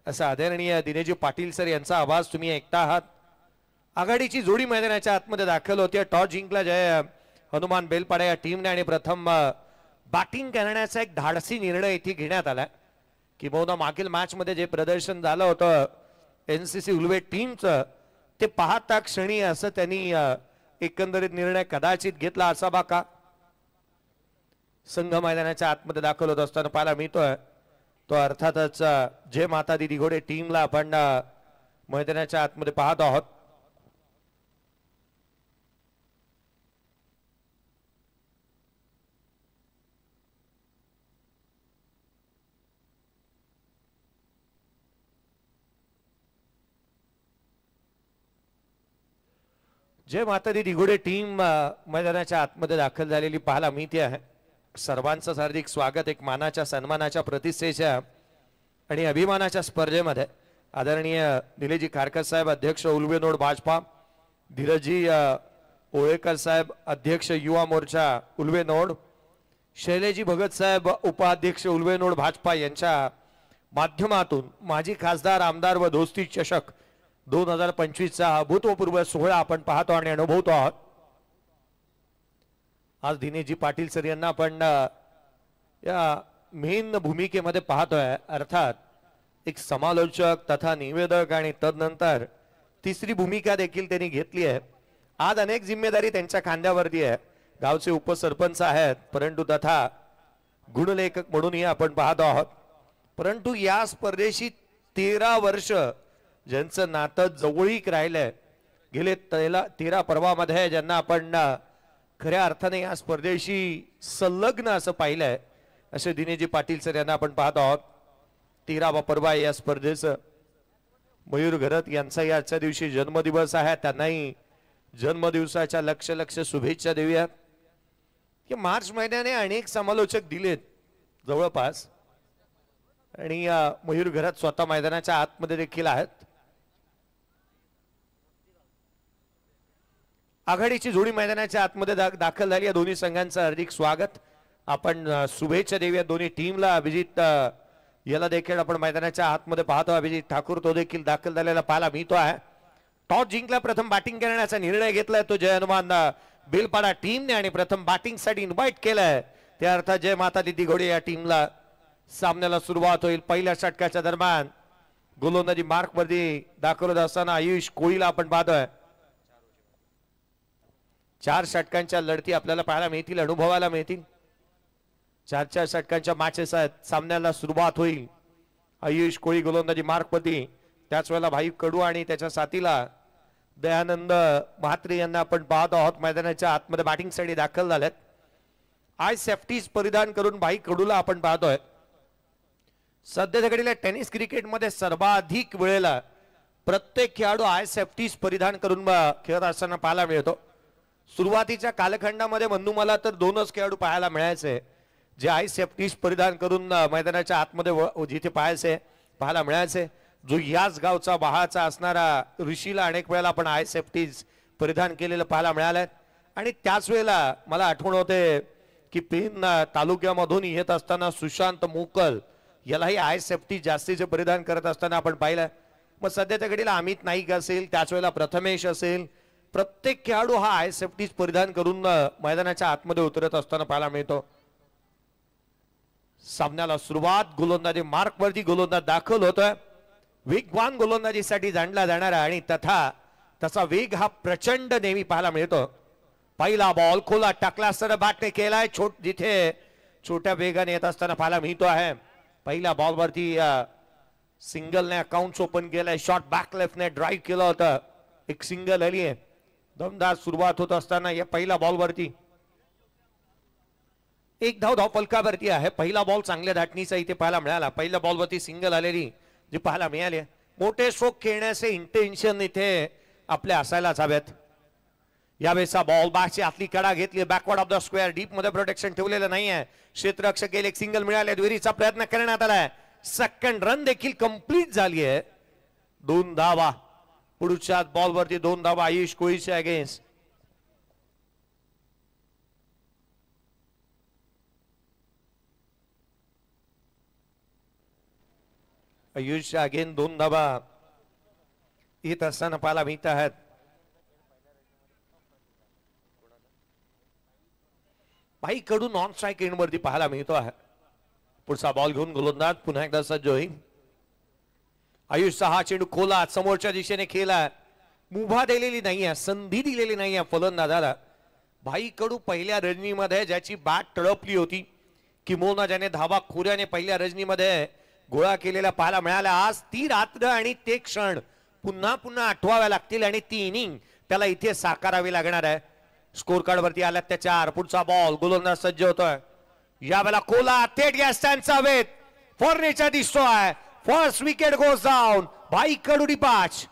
असा आदरणीय दिनेजी पाटील सर यांचा आवाज तुम्ही ऐकता आहात। आघाडीची जोडी मैदानाच्या आतमध्ये दाखल होते। टॉस जिंकला जय हनुमान बेलपाडा या टीमने आणि प्रथम बॅटिंग करण्याचा एक धाडसी निर्णय इथे घेण्यात आला। किंबहुना मागील मॅच मध्ये जे प्रदर्शन झालं होतं एनसीसी उलवे टीमचं ते पाहता क्षणी असं त्यांनी एकंदरीत निर्णय कदाचित घेतला असावा का। संघ मैदानाच्या आतमध्ये दाखल होत असताना पाहायला मिळतोय तो अर्थातच जय माता दी दिघोडे टीमला आपण मैदानाच्या आतमध्ये पाहत आहोत। जय माता दी दिघोडे टीम मैदानाच्या आतमध्ये दाखल झालेली पाहायला मिळते आहे। सर्वांचं हार्दिक स्वागत एक मानाच्या सन्मानाच्या प्रतिष्ठेच्या आणि अभिमानाच्या स्पर्धेमध्ये। आदरणीय निलेजी खारकर साहेब अध्यक्ष उलवे नोड भाजपा, धीरजी ओळेकर साहेब अध्यक्ष युवा मोर्चा उलवे नोड, शैलेजी भगत साहेब उपाध्यक्ष उलवे नोड भाजपा यांच्या माध्यमातून माजी खासदार आमदार व दोस्ती चषक 2025 चा अभूतपूर्व सोहळा आपण पाहतो आणि अनुभवतो आहोत। आज दिनेजी पाटील सर यांना आपण या मेन भूमिकेमध्ये पाहतोय। अर्थात एक समालोचक तथा निवेदक आणि तदनंतर तिसरी भूमिका देखील त्यांनी घेतली आहे। आज अनेक जिम्मेदारी त्यांच्या खांद्यावरती आहे। गावचे उपसरपंच आहेत परंतु तथा गुणलेखक म्हणूनही आपण पाहतो आहोत। परंतु या स्पर्धेशी 13 वर्ष ज्यांचं नातं जवळीक राहिलंय, गेले 13 पर्वामध्ये ज्यांना आपण खऱ्या अर्थाने या स्पर्धेशी संलग्न असं पाहिलंय असे दिनेजी पाटील सर यांना आपण पाहत आहोत। 13वा पर्व आहे या स्पर्धेचं। मयूर घरत यांचा आजच्या दिवशी जन्मदिवस आहे, त्यांनाही जन्मदिवसाच्या लक्ष शुभेच्छा देऊयात। की मार्च महिन्याने अनेक समालोचक दिलेत जवळपास आणि मयूर घरत स्वतः मैदानाच्या आतमध्ये देखील आहेत। आघाडीची जोडी मैदानाच्या आतमध्ये दाखल झाली। या दोन्ही संघांचं हार्दिक स्वागत आपण शुभेच्छा देऊया दोन्ही टीमला। अभिजित याला देखील आपण मैदानाच्या आतमध्ये पाहतो। अभिजित ठाकूर तो देखील दाखल झालेला पाहायला मिळतो आहे। टॉस जिंकला, प्रथम बॅटिंग करण्याचा निर्णय घेतलाय तो जय हनुमान बेलपाडा टीमने आणि प्रथम बॅटिंग साठी इन्व्हाइट केलंय। त्या अर्थात जय माता दी दिघोडे या टीमला सामन्याला सुरुवात होईल। पहिल्या षटकाच्या दरम्यान गोलंदाजी मार्क वरती दाखल होत असताना आयुष कोळीला आपण पाहतोय। 4 षटकांच्या लढती आपल्याला पाहायला मिळतील, अनुभवायला मिळतील। 4 षटकांच्या मॅचेस आहेत। सामन्याला सुरुवात होईल। आयुष कोळी गोलंदाजी मार्कपती, त्याच वेळेला भाई कडू आणि त्याच्या साथीला दयानंद म्हात्रे यांना आपण पाहत आहोत मैदानाच्या आतमध्ये बॅटिंग साठी दाखल झालेत। आय सेफ्टीज परिधान करून भाई कडूला आपण पाहतोय। सध्याच्या घडीला टेनिस क्रिकेटमध्ये सर्वाधिक वेळेला प्रत्येक खेळाडू आय सेफ्टीज परिधान करून खेळत असताना पाहायला मिळतो। सुरुवातीच्या कालखंडामध्ये म्हणू मला तर 2च खेळाडू पाहायला मिळायचे जे आय सेफ्टीज परिधान करून मैदानाच्या आतमध्ये जिथे पाहायला मिळायचे। जो याच गावचा बहाचा असणारा ऋषीला अनेक वेळेला आपण आय सेफ्टीज परिधान केलेलं पाहायला मिळालंय। आणि त्याच वेळेला मला आठवण होते की पेन तालुक्यामधून येत असताना सुशांत मोकल यालाही आय सेफ्टी जास्तीचे परिधान करत असताना आपण पाहिलं। मग सध्याच्या घडीला अमित नाईक असेल, त्याच वेळेला प्रथमेश असेल, प्रत्येक खेळाडू हा आय सेफ्टीज परिधान करून मैदानाच्या आतमध्ये उतरत असताना पाहायला मिळतो। सामन्याला सुरुवात, गोलंदाजी मार्क वरती गोलंदाज दाखल होतोय। वेगवान गोलंदाजीसाठी जाणला जाणारा आणि तसा वेग हा प्रचंड नेहमी पाहायला मिळतो। पहिला बॉल खोला टाकला सर बॅटने केलाय, जिथे छोट्या वेगाने येत असताना पाहायला मिळतो आहे। पहिल्या बॉल वरती सिंगलने अकाउंट ओपन केलाय, शॉट बॅक लेफ्टने ड्राईव्ह केलं होतं, एक सिंगल आली आहे। दमदार सुरुवात होत असताना या पहिल्या बॉल वरती एक धाव फलकावरती आहे। पहिला बॉल चांगल्या धाटणीचा इथे पाहायला मिळाला। पहिल्या बॉल वरती सिंगल आलेली जी पाहायला मिळाली। मोठे स्ट्रोक खेळण्याचे इंटेन्शन इथे आपले असायलाच हवेत। यावेळेचा बॉल बॅकची आतली कडा घेतली, backward of the square, deep मध्ये प्रोटेक्शन ठेवलेलं नाहीये। क्षेत्ररक्षक एक सिंगल मिळाले, दुहेरीचा प्रयत्न करण्यात आलाय। सेकंड रन देखील कंप्लीट झाली आहे। 2 धावा पुढच्या बॉल वरती 2 धावा आयुष कोळीच्या अगेन्स्ट। आयुष अगेन 2 धाबा येत असताना पाहायला मिळत आहेत. भाई कडू नॉन स्ट्राईक एंड वरती पाहायला मिळतो आहे. पुढचा बॉल घेऊन गोलंदाज पुन्हा एकदा सज्ज होईल. आयुषचा हा चेंडू खोला समोरच्या दिशेने खेळला. मुभा दिलेली नाहीये, संधी दिलेली नाहीये फलंदाजाला. भाई कडू पहिल्या रजनीमध्ये ज्याची बॅट तळपली होती, किंबहुना ज्याने धावा खोऱ्याने पहिल्या रजनीमध्ये गोळा केलेला पाहायला मिळाला. आज ती रात्र आणि ते क्षण पुन्हा पुन्हा आठवाव्या लागतील आणि ती इनिंग त्याला इथे साकारावी लागणार आहे. स्कोर कार्ड वरती आल्यात त्याच्या पुढचा बॉल गोलंदाज सज्ज होतोय. यावेळेला कोला थेट या स्टँडचा वेध फॉर्नेचा दिसतोय. First wicket goes down. भाई कडू डिपाच.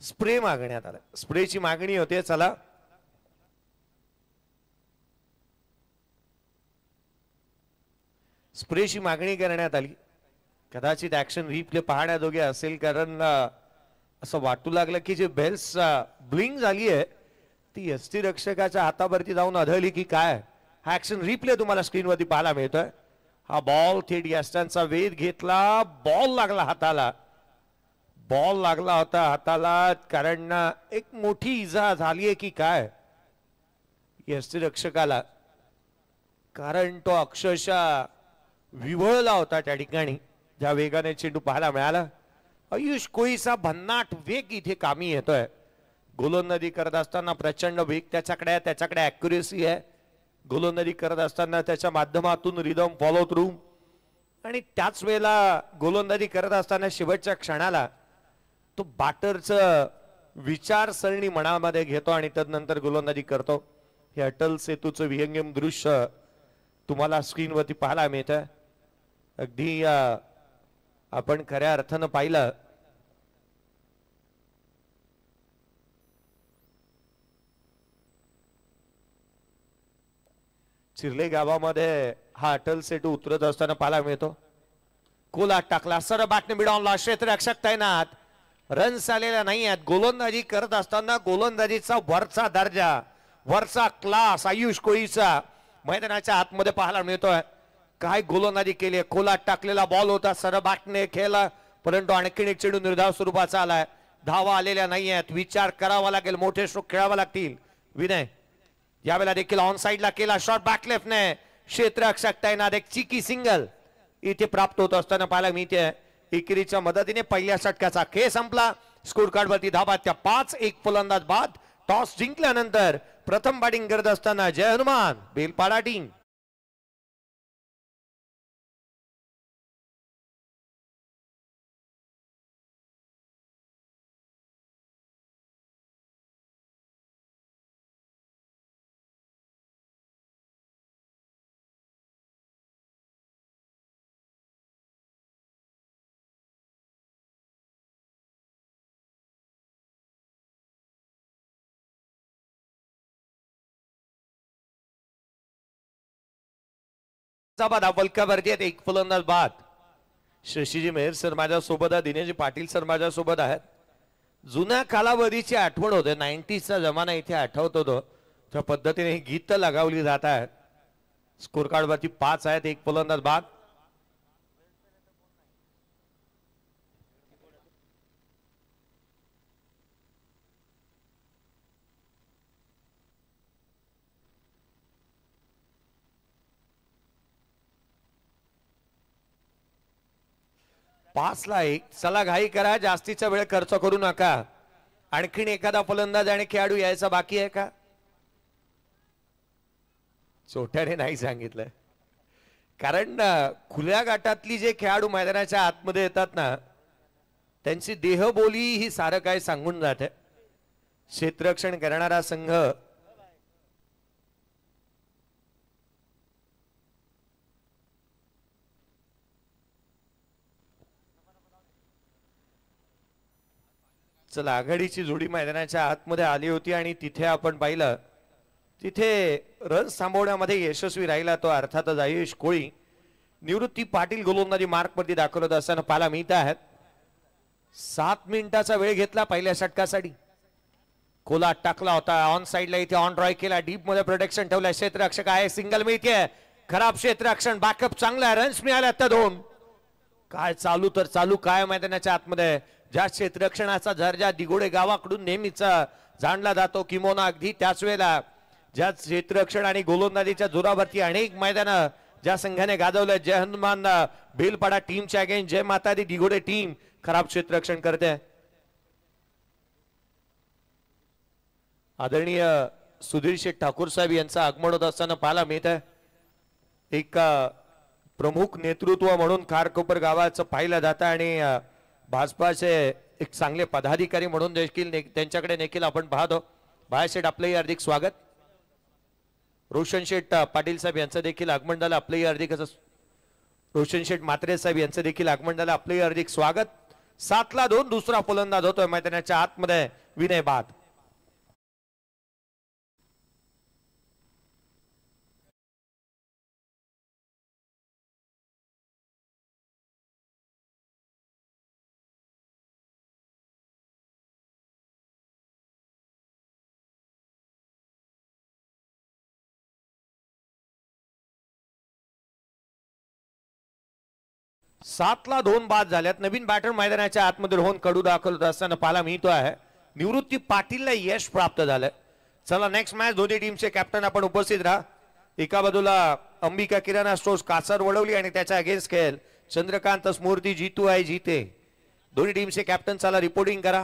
स्प्रे मागण्यात आला. स्प्रेची मागणी होते. चला स्प्रेची मागणी करण्यात आली. कदाचित ऍक्शन रिप्ले पाहण्याजोगे असेल, कारण असं वाटू लागलं की जे बेल्स ब्लिंक झाली आहे ती यष्टी रक्षकाच्या हातावरती जाऊन आढळली की काय. हा ऍक्शन रिप्ले तुम्हाला स्क्रीनवरती पाहायला मिळतोय. हा बॉल थेट यष्टांचा वेध घेतला. बॉल लागला हाताला. बॉल लागला होता हाताला, कारण एक मोठी इजा झालीये की काय यष्टीरक्षकाला, कारण तो अक्षरशः विवळला होता त्या ठिकाणी ज्या वेगाने चेंडू पाहायला मिळाला. आयुष कोळीचा भन्नाट वेग इथे कामी येतोय. गोलंदाजी करत असताना प्रचंड वेग त्याच्याकडे आहे, त्याच्याकडे ॲक्युरेसी आहे. गोलंदाजी करत असताना त्याच्या माध्यमातून रिदम फॉलो थ्रू, आणि त्याच वेळेला गोलंदाजी करत असताना शेवटच्या क्षणाला तो बॅटरचं विचारसरणी मनामध्ये घेतो आणि तदनंतर गोलंदाजी करतो. हे अटल सेतूचं विहंगम दृश्य तुम्हाला स्क्रीनवरती पाहायला मिळतं. अगदी आपण खऱ्या अर्थानं पाहिलं चिर्ले गावामध्ये हा अटल सेतू उतरत असताना पाहायला मिळतो. कोला टाकला सर बॅटने मिळवला. क्षेत्ररक्षक तैनात. रन्स आलेल्या नाही आहेत. गोलंदाजी करत असताना गोलंदाजीचा वरचा दर्जा, वरचा क्लास आयुष कोळीचा मैदानाच्या आतमध्ये पाहायला मिळतोय. काय गोलंदाजी केली. खोलात टाकलेला बॉल होता, सरबाटने खेळला, परंतु आणखीन एक चेंडू निर्धाव स्वरूपाचा आलाय. धावा आलेल्या नाही आहेत. विचार करावा लागेल, मोठे स्ट्रोक खेळावा लागतील. विनय यावेळेला देखील ऑन साइडला केला शॉट बॅक लेफ्टने. क्षेत्ररक्षक तैनात. एक चिकी सिंगल इथे प्राप्त होत असताना पाहायला मिळते. एकेरीच्या मदतीने पहिल्या षटकाचा खेळ संपला. स्कोर कार्ड वरती धाबा त्या 5-1 फलंदाज बाद. टॉस जिंकल्यानंतर प्रथम बॅटिंग करत असताना जय हनुमान बेलपाडा टीम. वरती आहेत. एक फलंदाज बाद. शशीजी मेहर सर माझ्या सोबत आहे, दिनेशजी पाटील सर माझ्या सोबत आहेत. जुन्या कालावधीची आठवण होते. 90चा जमाना इथे आठवत होतो. त्या पद्धतीने गीत लगावली जात आहेत. स्कोर कार्ड वरती 5 आहेत. एक फलंदाज बाद. पाचला 1. चला घाई करा, जास्तीचा वेळ खर्च करू नका. आणखीन एखादा फलंदाज आणि खेळाडू यायचा बाकी आहे का? छोट्याने नाही सांगितलं, कारण खुल्या गाठातली जे खेळाडू मैदानाच्या आतमध्ये येतात ना, त्यांची देहबोली ही सारं काय सांगून जाते. क्षेत्ररक्षण करणारा संघ चला आघाडीची जोडी मैदानाच्या आतमध्ये आली होती आणि तिथे आपण पाहिलं तिथे रन थांबवण्यामध्ये यशस्वी राहिला तो अर्थातच आयुष कोळी. निवृत्ती पाटील गोलंदाजी मार्कवरती दाखवत असताना पाहायला मिळत आहेत. 7 मिनिटाचा वेळ घेतला पहिल्या षटकासाठी. कोला टाकला होता ऑन साइडला, इथे ऑन ड्रॉय केला, डीप मध्ये प्रोटेक्शन ठेवलं. क्षेत्ररक्षक आहे, सिंगल मिळते, खराब क्षेत्ररक्षण, बॅकअप चांगला, रन्स मिळाले आता 2. काय चालू तर चालू काय मैदानाच्या आतमध्ये. ज्या क्षेत्ररक्षणाचा दर्जा दिगोडे गावाकडून नेहमीच जाणला जातो किमोना, अगदी त्याच वेळेला ज्या क्षेत्ररक्षण आणि गोलंदाजीच्या जोरावरती अनेक मैदान ज्या संघाने गाजवलं, जय हनुमान बेलपाडा टीमच्या अगेन्स्ट जय माता दी दिगोडे टीम खराब क्षेत्ररक्षण करते. आदरणीय सुधीर शेठ ठाकूर साहेब यांचं आगमन होत असताना पाहायला मिळत आहे. एक प्रमुख नेतृत्व म्हणून खारकोपर गावाचं पाहिलं जातं आणि भाजपाचे एक चांगले पदाधिकारी म्हणून देखील त्यांच्याकडे देखील आपण पाहतो. बाळाशेठ आपलंही हार्दिक स्वागत. रोशन शेठ पाटील साहेब यांचं देखील आगमन झालं, आपलंही हार्दिक रोशन शेठ म्हात्रे साहेब यांचं देखील आगमन झालं, आपलंही हार्दिक स्वागत. 7-2 दुसरा फलंदाज होतोय मैदानाच्या आतमध्ये विनय बाद. सातला 2 बाद झाल्यात. नवीन बॅटर मैदानाच्या आतमध्ये रोहन कडू दाखल असताना पाहायला मिळतो आहे. निवृत्ती पाटीलला यश प्राप्त झालं. चला नेक्स्ट मॅच दोन्ही टीमचे कॅप्टन आपण उपस्थित राहा. एका बाजूला अंबिका किराणा स्टोर्स कासार वडवली आणि त्याच्या अगेन्स्ट खेळ चंद्रकांत स्मूर्ती जीतू आहे जीते. दोन्ही टीमचे कॅप्टन चला रिपोर्टिंग करा.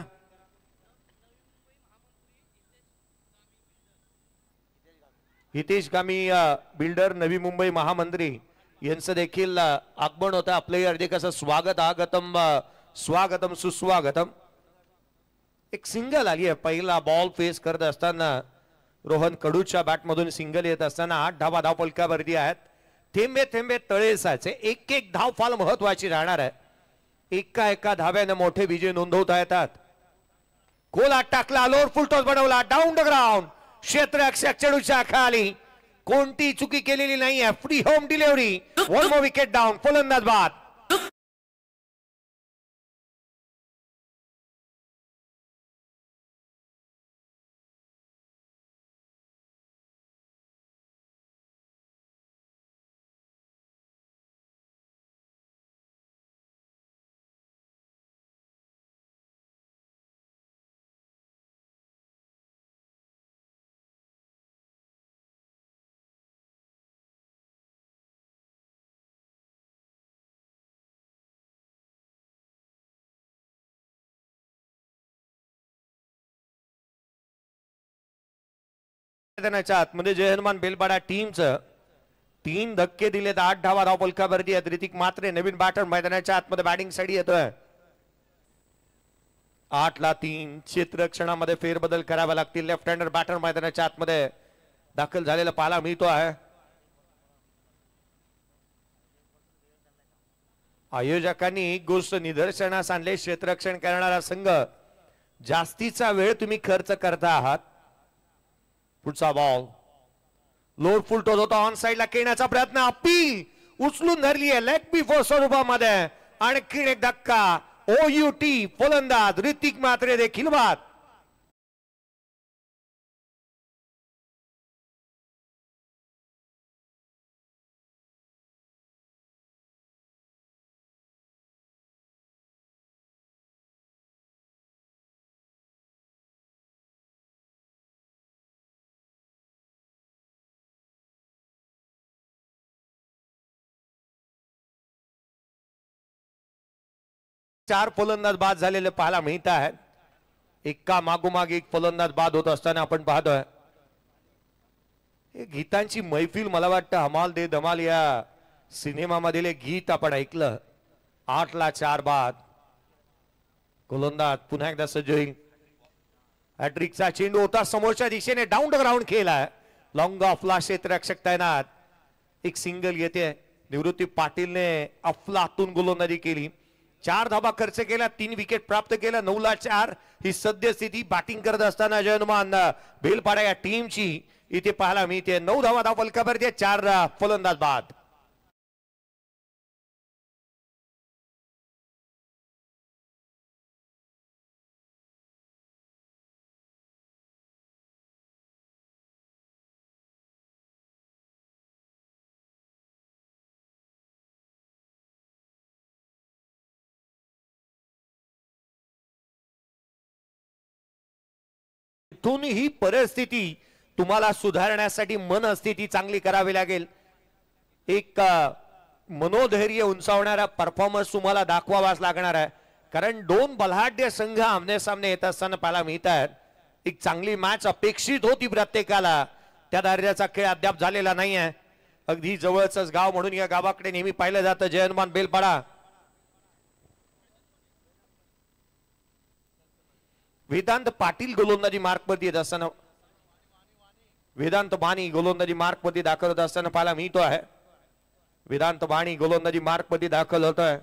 हितेश गामी बिल्डर नवी मुंबई महामंत्री यांचं देखील आगमन होतं. आपलंही हार्दिक असं स्वागत. आगतम स्वागतम सुस्वागतम. एक सिंगल आली आहे. पहिला बॉल फेस करत असताना रोहन कडूच्या बॅटमधून सिंगल येत असताना 8 धावा धावफलकावरती आहेत. थेंबे थेंबे तळे साचे. एक धाव फार महत्वाची राहणार आहे. एका धाव्याने मोठे विजय नोंदवता येतात. कोला टाकला, लोअर फुल टॉस बनवला, डाऊन द ग्राउंड. क्षेत्ररक्षक चेडूच्या खाली कोणती चुकी केलेली नाहीये. Free home delivery. 1 more wicket down. फलंदाज बाद. मैदानाच्या आतमध्ये जय हनुमान बेलपाडा टीमचं 3 धक्के दिलेत. 8 धावा धावफलकावरती आहेत. ऋतिक मात्रे नवीन बॅटर मैदानाच्या आतमध्ये बॅटिंग साठी येतोय. 8-3 क्षेत्ररक्षणामध्ये फेरबदल करावे लागतील. लेफ्ट हँडर बॅटर मैदानाच्या आतमध्ये दाखल झालेला पाहायला मिळतो आहे. आयोजकांनी एक गोष्ट निदर्शनास आणले. क्षेत्ररक्षण करणारा संघ जास्तीचा वेळ तुम्ही खर्च करता आहात. पुढचा बॉल लोड फुल टॉस होता. ऑन साइडला खेळण्याचा प्रयत्न. अपील उचलून धरली आहे लेग बिफोर स्वरूपामध्ये. आणखी एक धक्का. OUT फलंदाज ऋतिक मात्रे देखील बाद. चार फलंदाज बाद झालेले पाहायला मिळत आहेत. एका मागोमाग एक फलंदाज बाद होत असताना आपण पाहतोय. गीतांची मैफिल मला वाटतं हमाल दे धमाल या सिनेमामधील गीत आपण ऐकलं. 8-4 बाद. गोलंदाज पुन्हा एकदा सज्ज होईल. हॅट्रिकचा चेंडू होता समोरच्या दिशेने डाऊन द ग्राउंड खेळला. लॉंग ऑफला क्षेत्ररक्षक तैनात. एक सिंगल येते. निवृत्ती पाटीलने अफलातून गोलंदाजी केली. 4 धाबा खर्च केला, 3 विकेट प्राप्त केला, 9-4 ही सद्यस्थिती बॅटिंग करत असताना जयनुमान बेलपाडा या टीमची इथे पाहायला मिळते. 9 धावा धाव फलकावरती, 4 फलंदाज बाद. इथून ही परिस्थिती तुम्हाला सुधारण्यासाठी मनस्थिती चांगली करावी लागेल. एक मनोधैर्य उंचावणारा परफॉर्मन्स तुम्हाला दाखवावाच लागणार आहे, कारण 2 बलाढ्य संघ आमने सामने येत असताना पाहायला मिळतात. एक चांगली मॅच अपेक्षित होती प्रत्येकाला, त्या दर्जाचा खेळ अद्याप झालेला नाही आहे. अगदी जवळच गाव म्हणून या गावाकडे नेहमी पाहिलं जातं जयनुमान बेलपाडा. वेदांत पाटील गोलंदाजी मार्कवरती येत असताना, वेदांत बाणी गोलंदाजी मार्कवरती दाखल होत असताना पाहायला मिळतो आहे. वेदांत बाणी गोलंदाजी मार्कवरती दाखल होत आहे.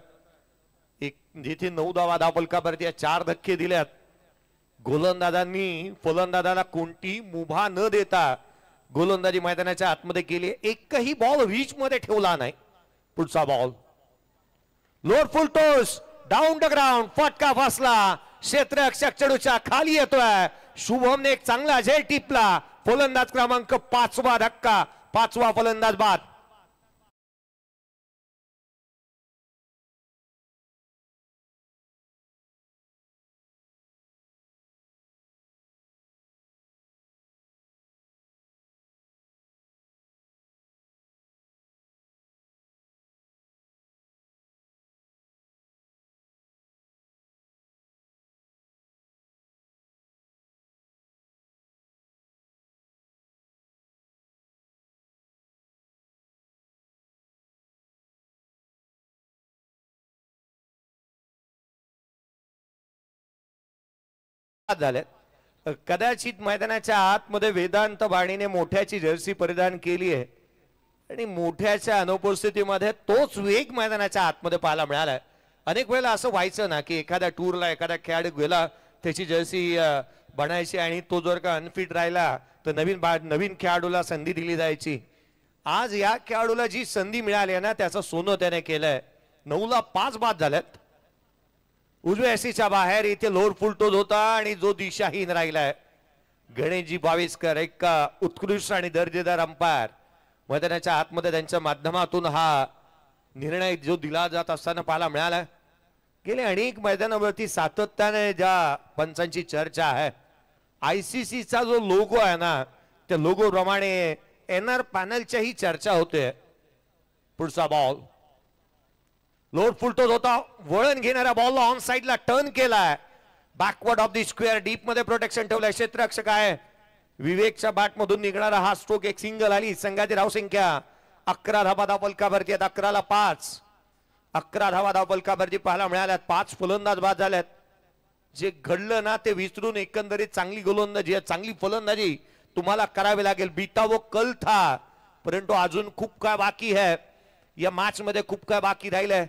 एक जिथे 9 धावा धावफलकावरती 4 धक्के दिल्यात. गोलंदाजांनी फलंदाजाला कोणती मुभा न देता गोलंदाजी मैदानाच्या आतमध्ये केली. एकही बॉल रीच मध्ये ठेवला नाही. पुढचा ball lower full toss down the ground, फटका फसला, क्षेत्ररक्षक चेंडूच्या खाली येतोय. शुभमने एक चांगला झेल टिपला. फलंदाज क्रमांक 5वा धक्का, 5वा फलंदाज बाद. झाले. कदाचित मैदानाच्या आतमध्ये वेदांत बाणीने मोठ्याची जर्सी परिधान केली आहे आणि मोठ्याच्या अनुपस्थितीमध्ये तोच वेग मैदानाच्या आतमध्ये पाहायला मिळाला. अनेक वेळेला असं व्हायचं ना की एखाद्या टूरला एखादा खेळाडू गेला, त्याची जर्सी बनायची आणि तो जर का अनफिट राहिला तर नवीन खेळाडूला संधी दिली जायची. आज या खेळाडूला जी संधी मिळाली आहे ना, त्याचं सोनं त्याने केलंय. 9ला 5 बाद झाल्यात. उजव्या एसीच्या बाहेर इथे लोअर फुल टोज होता आणि जो दिशाहीन राहिलाय. गणेशजी बाविस्कर एक उत्कृष्ट आणि दर्जेदार अंपायर, मैदानाच्या आतमध्ये त्यांच्या माध्यमातून हा निर्णय जो दिला जात असताना पाहायला मिळाला. गेले अनेक मैदानावरती सातत्याने ज्या पंचांची चर्चा आहे, ICCचा जो लोगो आहे ना, त्या लोगो प्रमाणे NR पॅनलच्या ही चर्चा होते. पुढचा बॉल लोअर फुल टॉस होता. वळण घेणाऱ्या बॉलला ऑन साइडला टर्न केलाय. Backward of the square deep मध्ये प्रोटेक्शन ठेवलंय. क्षेत्ररक्षक आहे. विवेकच्या बॅट मधून निघणारा हा स्ट्रोक एक सिंगल आली. संघाची धावसंख्या 11 धावा धावफलकावरती आहेत. 11ला 5. 11 धावा धावफलकावरती पाहायला मिळाल्यात. 5 फलंदाज बाद झाल्यात. जे घडलं ना ते विसरून एकंदरीत चांगली गोलंदाजी, चांगली फलंदाजी तुम्हाला करावी लागेल. बीता वो कल था, परंतु अजून खूप काय बाकी है. या मैच मध्ये खूप काय बाकी राहिलंय.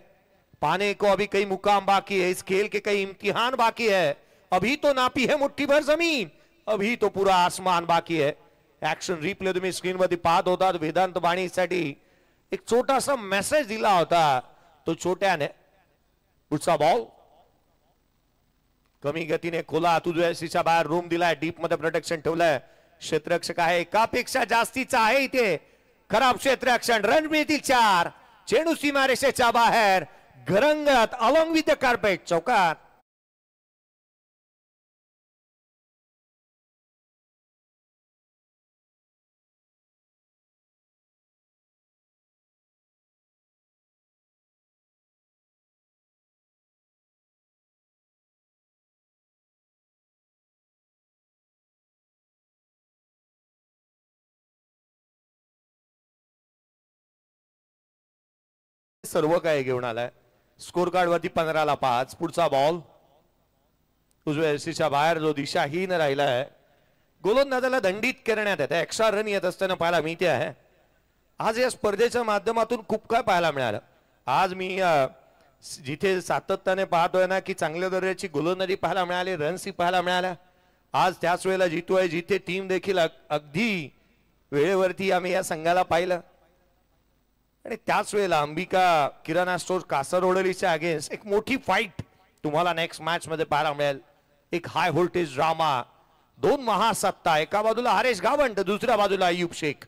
पाने को अभी कई मुकाम बाकी है. इस खेल के कई इम्तिहान बाकी है. अभी तो नापी है मुट्ठी भर जमीन, अभी तो पूरा आसमान बाकी है. ऍक्शन रिप्ले तुम्ही स्क्रीनवरती पाहत होता. वेदांत बाणीसाठी एक छोटासा मेसेज दिला होता तो छोट्याने. पुढचा बॉल कमी गतीने खोला तुझ्या बाहेर रूम दिलाय. डीप मध्ये प्रोटेक्शन ठेवलंय. क्षेत्ररक्षक आहे. एकापेक्षा जास्तीचा आहे इथे. खराब क्षेत्ररक्षण. रन मिळतील 4. चेंडू सीमारेषेच्या बाहेर घरंगत अलॉंग विथ द कार्पेट चौकात. सर्व काय घेऊन आलाय. स्कोर कार्ड वरती 15ला 5. पुढचा बॉल उजव्या एसीच्या बाहेर जो दिशाहीन राहिला आहे. गोलंदाजाला दंडित करण्यात येते. एक्स्ट्रा रन येत असताना पाहायला मिळते आहे. आज या स्पर्धेच्या माध्यमातून खूप काय पाहायला मिळालं. आज मी जिथे सातत्याने पाहतोय ना की चांगल्या दर्जाची गोलंदाजी पाहायला मिळाली, रन्सही पाहायला मिळाल्या. आज त्याच वेळेला जितोय जिथे टीम देखील अगदी वेळेवरती आम्ही या संघाला पाहिलं. आणि त्याच वेळेला अंबिका किराणा स्टोर कासरवडलीच्या अगेन्स्ट एक मोठी फाईट तुम्हाला नेक्स्ट मॅच मध्ये पाहायला मिळेल. एक हाय व्होल्टेज ड्रामा, दोन महासत्ता, एका बाजूला हरेश गावंड, दुसऱ्या बाजूला अय्यूब शेख.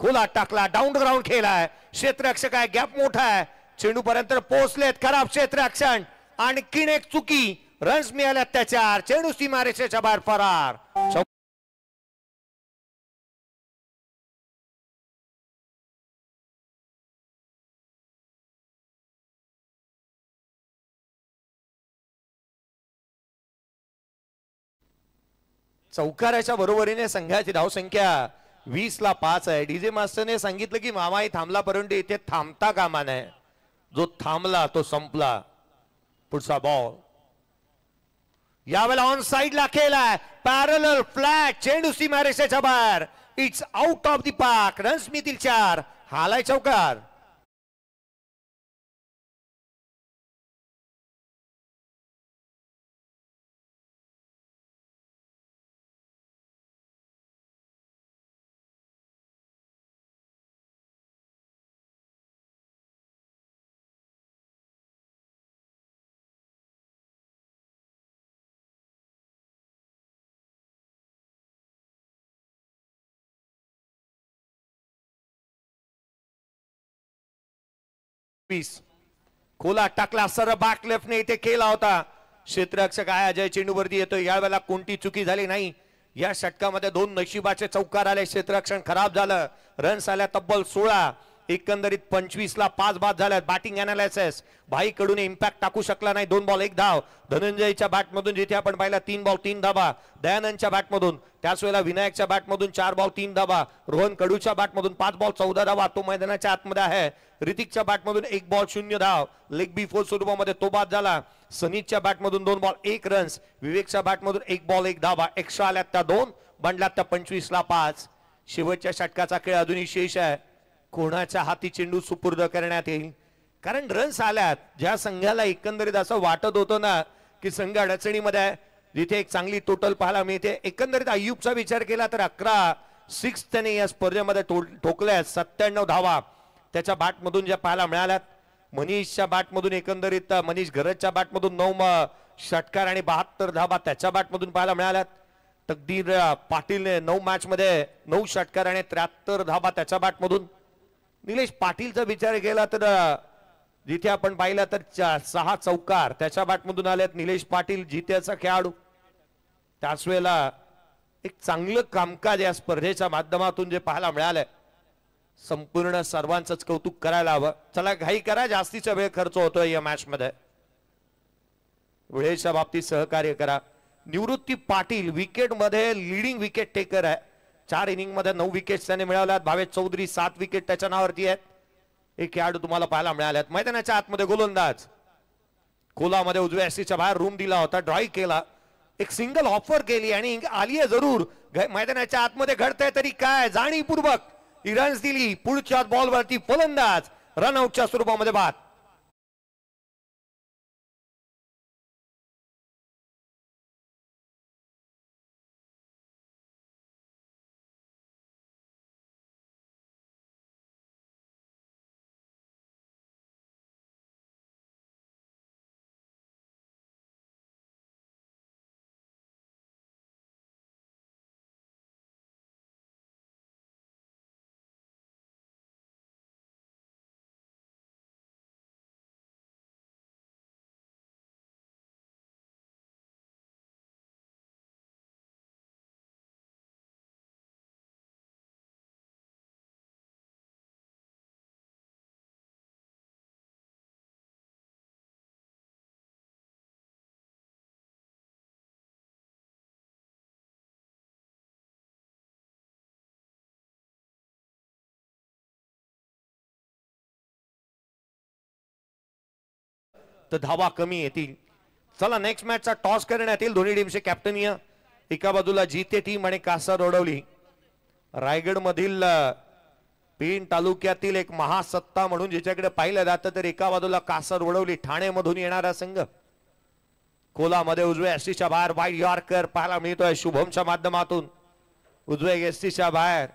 खोला टाकला, डाऊन ग्राउंड खेळाय, क्षेत्ररक्षक आहे, गॅप मोठा आहे, चेंडू पर्यंत पोहोचलेत, खराब क्षेत्ररक्षण, आणखीन एक चुकी, रन्स मिळाल्यात त्याच्यावर, चेंडू सीमारेषेच्या बाहेर फरार. चौकाराच्या बरोबरीने संघाची धावसंख्या 20 ला 5 आहे. डीजे मास्टरने सांगितलं की मामाही थांबला, परंतु इथे थांबता कामा नये, जो थांबला तो संपला. पुढचा बॉल यावेळेला ऑन साइडला केलाय, पॅरलल फ्लॅट, चेंडू सीमारेषेच्या बाहेर, it's out of the park, runs मिळतील 4, हालाय चौकार. खोला टाकला, सर बॅक लेफ्टने इथे केला होता, क्षेत्ररक्षक आहे अजय चेंडूवरती येतोय. यावेळेला कोणती चुकी झाली नाही. या षटकामध्ये 2 नशिबाचे चौकार आले, क्षेत्ररक्षण खराब झालं, रन्स आल्या तब्बल 16, एकंदरीत 25 ला 5 बाद झाल्यात. बॅटिंग अनालिसिस भाई कडून इम्पॅक्ट टाकू शकला नाही, 2 बॉल 1 धाव. धनंजयच्या बॅट मधून जिथे आपण पाहिला 3 बॉल 3 धाबा, दयानंदच्या बॅट मधून, त्याच वेळेला विनायकच्या बॅट मधून 4 बॉल 3 धाबा, रोहन कडूच्या बॅट मधून 5 बॉल 14 धाबा, तो मैदानाच्या आतमध्ये आहे. ऋतिकच्या बॅट मधून 1 बॉल 0 धाव, लेग बी फोर स्वरूपामध्ये तो बाद झाला. सनीतच्या बॅट मधून 2 बॉल 1 रन्स, विवेकच्या बॅट मधून 1 बॉल 1 धाबा, एक्स्ट्रा आल्यात त्या 2, बनल्यात त्या 25 ला 5. शेवटच्या षटकाचा खेळ अजूनही शेष आहे. कोणाच्या हाती चेंडू सुपूर्द करण्यात येईल, कारण रन्स आल्यात. ज्या संघाला एकंदरीत असं वाटत होतं ना की संघ अडचणीमध्ये आहे, जिथे एक चांगली टोटल पाहायला मिळते. एकंदरीत अय्यूबचा विचार केला तर 11 6 त्याने या स्पर्धेमध्ये ठोकल्या, 97 धावा त्याच्या बॅट मधून ज्या पाहायला मिळाल्यात. मनीषच्या बॅट मधून एकंदरीत मनीष घरतच्या बॅट मधून 9 षटकार आणि 72 धावा त्याच्या बॅट मधून पाहायला मिळाल्यात. तकदीर पाटीलने 9 मॅच मध्ये 9 षटकार आणि 73 धावा त्याच्या बॅट मधून. निलेश पाटीलचा विचार केला तर जिथे आपण पाहिलं तर 6 चौकार त्याच्या बॅटमधून आलेत. निलेश पाटील जित्याचा खेळाडू, त्याच वेळेला एक चांगलं कामकाज या स्पर्धेच्या माध्यमातून जे पाहायला मिळालंय, संपूर्ण सर्वांचंच कौतुक करायला हवं. चला घाई करा, जास्तीचा वेळ खर्च होतोय या मॅच मध्ये, वेळेच्या बाबतीत सहकार्य करा. निवृत्ती पाटील विकेट मध्ये लीडिंग विकेट टेकर आहे, 4 इनिंग मध्ये 9 विकेट त्याने मिळवल्यात. भावेश चौधरी 7 विकेट त्याच्या नावावरती आहेत. एक खेळाडू तुम्हाला पाहायला मिळाल्यात. मैदानाच्या आतमध्ये गोलंदाज खोलामध्ये उजव्या एसीच्या बाहेर रूम दिला होता, ड्राईव्ह केला, एक सिंगल ऑफर केली आणि आली आहे जरूर. मैदानाच्या आतमध्ये घडतंय तरी काय, जाणीवपूर्वक रन्स दिली. पुढच्या बॉलवरती फलंदाज रनआउटच्या स्वरूपामध्ये बाद. तर धावा कमी येतील. चला नेक्स्ट मॅचचा टॉस करण्यात येईल. दोन्ही टीमचे कॅप्टन एका बाजूला जीते टीम आणि कासार ओढवली. रायगड मधील पेण तालुक्यातील एक महासत्ता म्हणून जिच्याकडे पाहिलं जातं तर एका बाजूला कासर वडवली ठाणेमधून येणारा संघ, कोलामध्ये उजव्या एसटीच्या बाहेर वाईड यॉर्कर पाहायला मिळतोय शुभमच्या माध्यमातून. उजव्या एसटीच्या बाहेर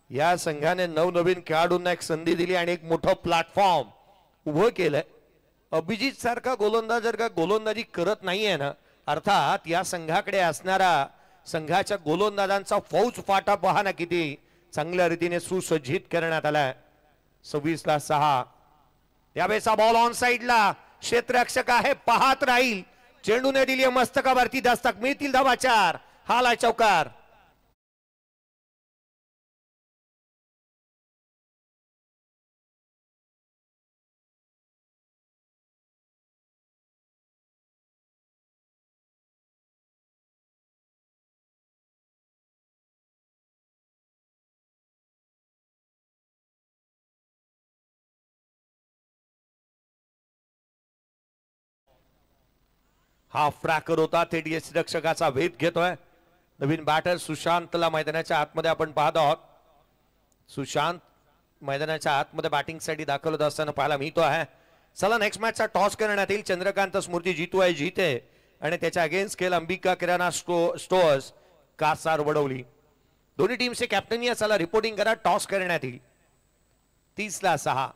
या संघाने नवनवीन खेळाडूंना एक संधी दिली आणि एक मोठं प्लॅटफॉर्म उभं केलंय. अभिजित सारखा गोलंदाज जर का गोलंदाजी करत नाहीये ना, अर्थात या संघाकडे असणारा संघाच्या गोलंदाजांचा फौज फाटा पहा ना किती चांगल्या रीतीने सुसज्जित करण्यात आलाय. 26-6 यावेळेचा बॉल ऑन साइडला, क्षेत्ररक्षक आहे पाहत राहील, चेंडूने दिली मस्तकावरती दस्तक, मिळतील धावा 4, हाला चौकार. हा फ्रॅकर होता, थेट यष्टिरक्षकाचा वेध घेतोय. नवीन बॅटर सुशांतला मैदानाच्या आतमध्ये आपण पाहत आहोत. सुशांत मैदानाच्या आतमध्ये बॅटिंग साठी दाखल होत असताना पाहायला मिळतो आहे. चला नेक्स्ट मॅचचा टॉस करण्यात येईल. चंद्रकांत स्मृती जीतू आहे जीते आणि त्याच्या अगेन्स्ट खेळ अंबिका किराणा स्टोअर्स कासार वडवली. दोन्ही टीमचे कॅप्टन या चला रिपोर्टिंग करा. टॉस करण्यात येईल. 30-6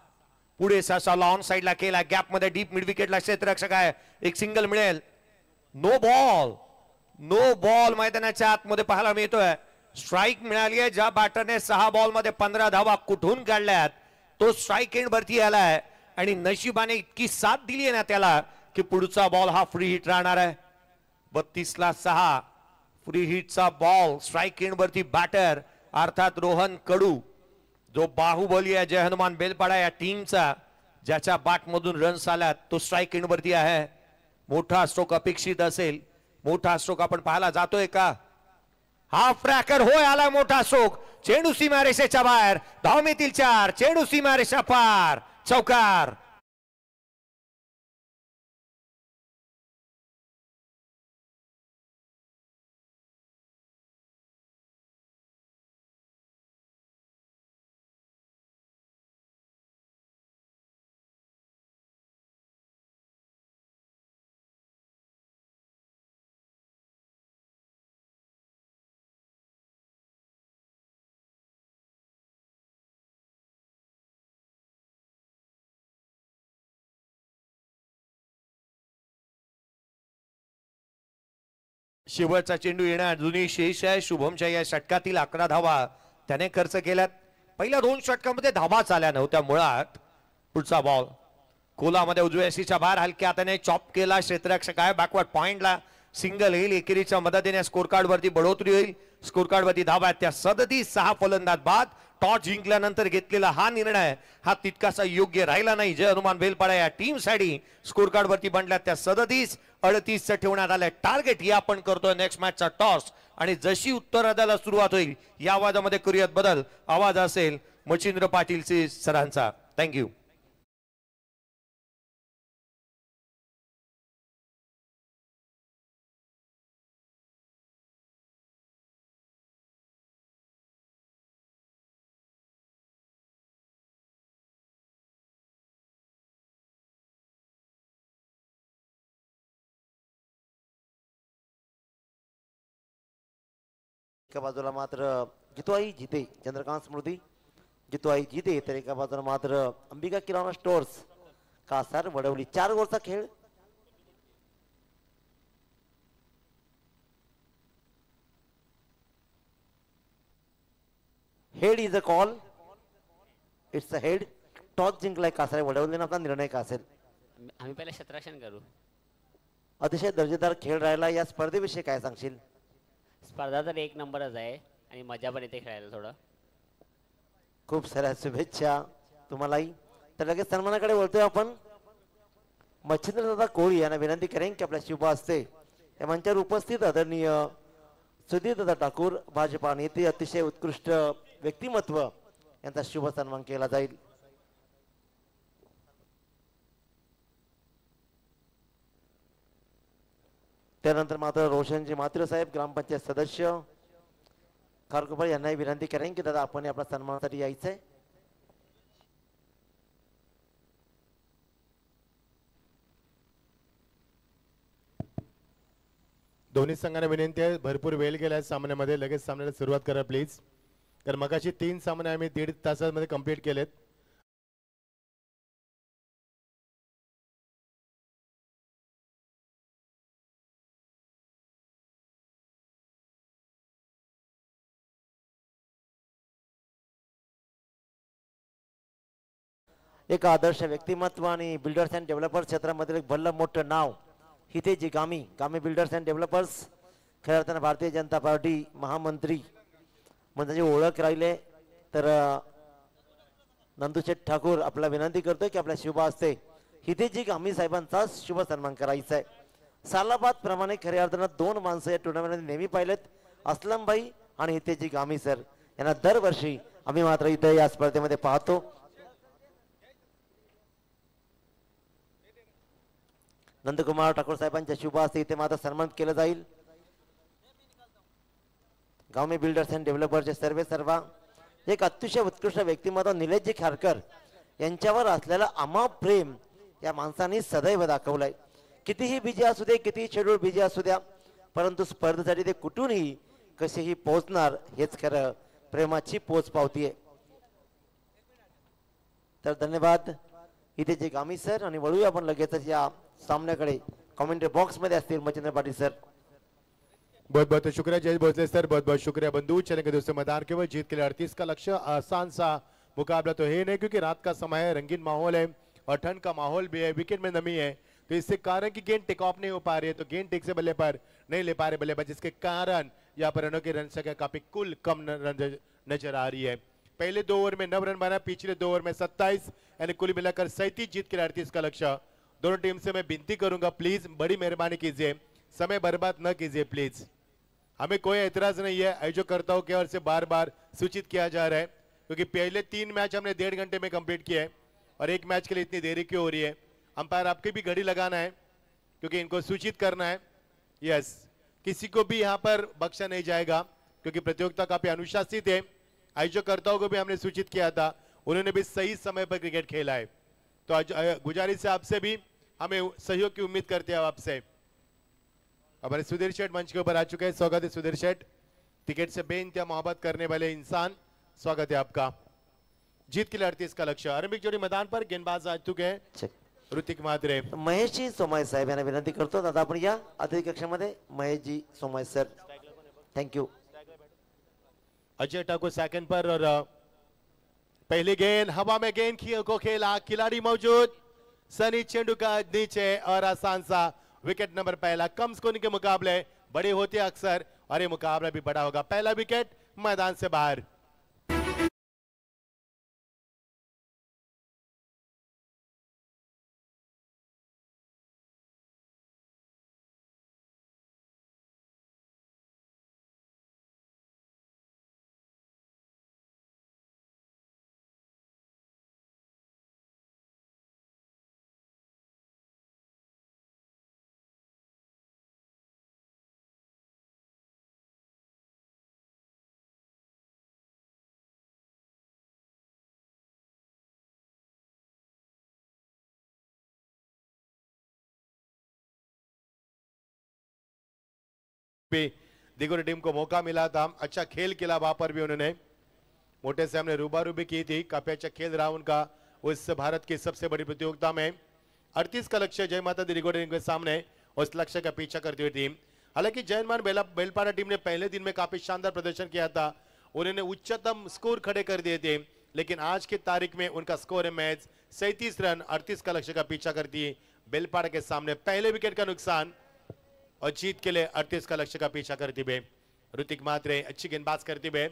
पुढे सासाला ऑन साइडला केला, गॅप मध्ये डीप मिड विकेटला क्षेत्ररक्षक आहे, एक सिंगल मिळेल. नो बॉल मैदानाच्या आतमध्ये पाहायला मिळतोय. स्ट्राईक मिळाली आहे. ज्या बॅटरने 6 बॉल मध्ये 15 धावा कुठून काढल्यात तो स्ट्राईक एंड वरती आलाय आणि नशिबाने इतकी साथ दिली आहे ना त्याला की पुढचा बॉल हा फ्री हिट राहणार आहे. 32-6 फ्री हिटचा बॉल, स्ट्राईक एंड वरती बॅटर अर्थात रोहन कडू जो बाहुबली आहे जय हनुमान बेलपाडा या टीमचा, ज्याच्या बॅट मधून रन्स आल्यात तो स्ट्राईक एंड वरती आहे. मोठा स्ट्रोक अपेक्षित असेल, मोठा स्ट्रोक आपण पाहायला जातोय का? हा फ्रॅकर होय, आला मोठा स्ट्रोक, चेंडू सीमारेषेच्या बाहेर, धाव मिळतील 4, चेंडू सीमारेषा पार, चौकार. शेवटचा चेंडू येणार, जुनी शेष आहे. शुभमच्या या षटकातील 11 धावा त्याने खर्च केल्यात. पहिल्या 2 षटकामध्ये धावाच आल्या नव्हत्या मुळात. पुढचा बॉल कोलामध्ये उजव्या एसीच्या बाहेर हलक्या हाताने चॉप केला, क्षेत्ररक्षक आहे, बॅकवर्ड पॉइंटला सिंगल येईल. एकेरीच्या मदतीने स्कोर कार्ड वरती बढोतरी होईल. स्कोर कार्ड वरती धावा आहेत त्या 37-6 फलंदाज बाद. टॉस जिंकल्यानंतर घेतलेला हा निर्णय हा तितकासा योग्य राहिला नाही जय हनुमान बेलपाडा या टीम साठी. स्कोर कार्ड वरती बनल्यात त्या 37-38 ठेवण्यात आलंय टार्गेट. या आपण करतोय नेक्स्ट मॅचचा टॉस आणि जशी उत्तरार्धाला सुरुवात होईल या आवाजामध्ये करूयात बदल. आवाज असेल मच्छिंद्र पाटील सरांचा. थँक्यू. एका बाजूला मात्र जितूआई जीते चंद्रकांत स्मृती जितूआई जीते, तर एका बाजूला मात्र अंबिका किराणा स्टोअर्स कासार वडवली. 4 ओव्हरचा खेळ. Head is a call, it's a head. Toss जिंकलाय कासार वडवलीने. आपला निर्णय का असेल? आम्ही पहिले क्षेत्ररक्षण करू. अतिशय दर्जेदार खेळ राहिला. या स्पर्धेविषयी काय सांगशील? स्पर्धा तर 1 नंबरच आहे आणि मजा पण येते खेळायला थोडं. खूप साऱ्या शुभेच्छा तुम्हालाही. तर लगेच सन्मानाकडे बोलतोय आपण. मच्छिंद्रदादा कोळी यांना विनंती करेन की आपल्या शुभ असते या मंचावर उपस्थित आदरणीय सुधीरदादा ठाकूर भाजपा नेते, अतिशय उत्कृष्ट व्यक्तिमत्व यांचा शुभ सन्मान केला जाईल. त्यानंतर मात्र रोशनजी मात्र साहेब ग्रामपंचायत सदस्य खारकोपर यांनाही विनंती करेन की दादा आपण आपल्या सन्मानासाठी यायचंय. दोन्ही संघांना विनंती आहे, भरपूर वेळ गेला आहे सामन्यामध्ये, लगेच सामन्याला सुरुवात करा प्लीज. तर मगाशी 3 सामने आम्ही 1.5 तासामध्ये कंप्लीट केलेत. एक आदर्श व्यक्तिमत्व आणि बिल्डर्स अँड डेव्हलपर्स क्षेत्रामधील एक भल्लं मोठं नाव हितेजी गामी बिल्डर्स अँड डेव्हलपर्स, खऱ्या अर्थानं भारतीय जनता पार्टी महामंत्री म्हणजे ओळख राहिले. तर नंदुशेठ ठाकूर आपला विनंती करतोय की आपल्या शुभ हस्ते हितेजी गामी साहेबांचा शुभ सन्मान करायचा आहे. सालाबाद प्रमाणे खऱ्या अर्थानं 2 माणसं या टुर्नामेंटमध्ये नेहमी पाहिलेत, असलमभाई आणि हितेजी गामी सर यांना दरवर्षी आम्ही मात्र इथे या स्पर्धेमध्ये पाहतो. नंदकुमार ठाकूर साहेबांच्या शुभ हस्ते इथे मात्र सन्मान केलं जाईल. गावमे बिल्डर्स अँड डेव्हलपर्सचे सर्व एक अतिशय उत्कृष्ट व्यक्तिमत्व निलेशजी खारकर यांच्यावर असलेला अमाप प्रेम या माणसाने सदैव दाखवलंय. कितीही बिजी असू दे, कितीही शेड्यूल बिजी असू द्या, परंतु स्पर्धेसाठी ते कुठूनही कसेही पोहोचणार हेच खरं प्रेमाची पोच पावतीये. तर धन्यवाद इथे जे गामी सर. आणि वळूया आपण लगेचच या सामन्याकडे. कमेंट्री बॉक्स मध्ये असतील मच्छिंद्र पाटील सर. बहुत बहुत शुक्रिया जय भोसले सर, बहुत बहुत शुक्रिया बंधु. चलेंगे दोस्तों मैदान केवल जीत के लिए 38 का लक्ष्य. आसान सा मुकाबला तो है नहीं, क्योंकि रात का समय है, रंगीन माहौल है और ठंड का माहौल भी है, विकेट में नमी है, तो इससे कारण कि गेंद टेक ऑफ नहीं हो पा रही है, तो गेंद ठीक से बल्ले पर नहीं ले पा रहे बल्लेबाज, जिसके कारण यहाँ पर रनों की रन संख्या काफी कुल कम नजर आ रही है. पहले 2 ओवर में 9 रन बना, पिछले 2 ओवर में 27, यानी कुल मिलाकर 37 जीत के लिए 38 का लक्ष्य. दोनों टीम से मैं विनती करूंगा, प्लीज बड़ी मेहरबानी कीजिए, समय बर्बाद न कीजिए प्लीज. हमें कोई एतराज नहीं है, आयोजकर्ताओं की ओर से बार बार सूचित किया जा रहा है, क्योंकि पहले 3 मैच हमने 1.5 घंटे में कंप्लीट किए और 1 मैच के लिए इतनी देरी क्यों हो रही है. अंपायर आपकी भी घड़ी लगाना है, क्योंकि इनको सूचित करना है. यस, किसी को भी यहाँ पर बख्शा नहीं जाएगा, क्योंकि प्रतियोगिता काफी अनुशासित है. आयोजकर्ताओं को भी हमने सूचित किया था, उन्होंने भी सही समय पर क्रिकेट खेला है. तो गुजारिश है आपसे भी, हमें सहयोग की उम्मीद करते हैं आपसे. हमारे सुधीर शेठ मंच के ऊपर आ चुके हैं. स्वागत है सुधीर शेठ, टिकट से बेइंतहा मोहब्बत करने वाले इंसान, स्वागत है आपका. जीत के लिए 38 का लक्ष्य. आरंभिक जोड़ी मैदान पर, गेंदबाज आ चुके हैं ऋतिक म्हात्रे. महेशजी सोमाय साहेब यांना विनंती करतो, दादा आपण या अतिथी कक्षामध्ये. Maheshji Somay sir, thank you. Ajay Thakur second पर और पहली गेंद हवा में, गेंद को खेला, खिलाड़ी मौजूद, सनी चेंडू का नीचे और आसान सा विकेट नंबर पहला. कम स्कोरिंग के मुकाबले बड़े होते हैं अक्सर, और ये मुकाबला भी बड़ा होगा. पहला विकेट मैदान से बाहर. दिगोरी टीम को मौका मिला था, अच्छा खेल खेला, वहां पर भी उन्होंने मोटे से हमने रूबारू भी की थी. काफी अच्छा खेल रहा उनका उस भारत की सबसे बड़ी प्रतियोगिता में. 38 का लक्ष्य जय माता दी दिगोरी टीम के सामने, उस लक्ष्य का पीछा करती हुई टीम. हालांकि जयमान बेलपाड़ा टीम ने पहले दिन में काफी शानदार प्रदर्शन किया था, उन्होंने उच्चतम स्कोर खड़े कर दिए थे, लेकिन आज की तारीख में उनका स्कोर है मैच 37 रन. 38 का लक्ष्य का पीछा करती है बेलपाड़ा के सामने. पहले विकेट का नुकसान और जीत के लिए 38 का लक्ष्य का पीछा करती हुए ऋतिक म्हात्रे अच्छी गेंदबाज करते हुए.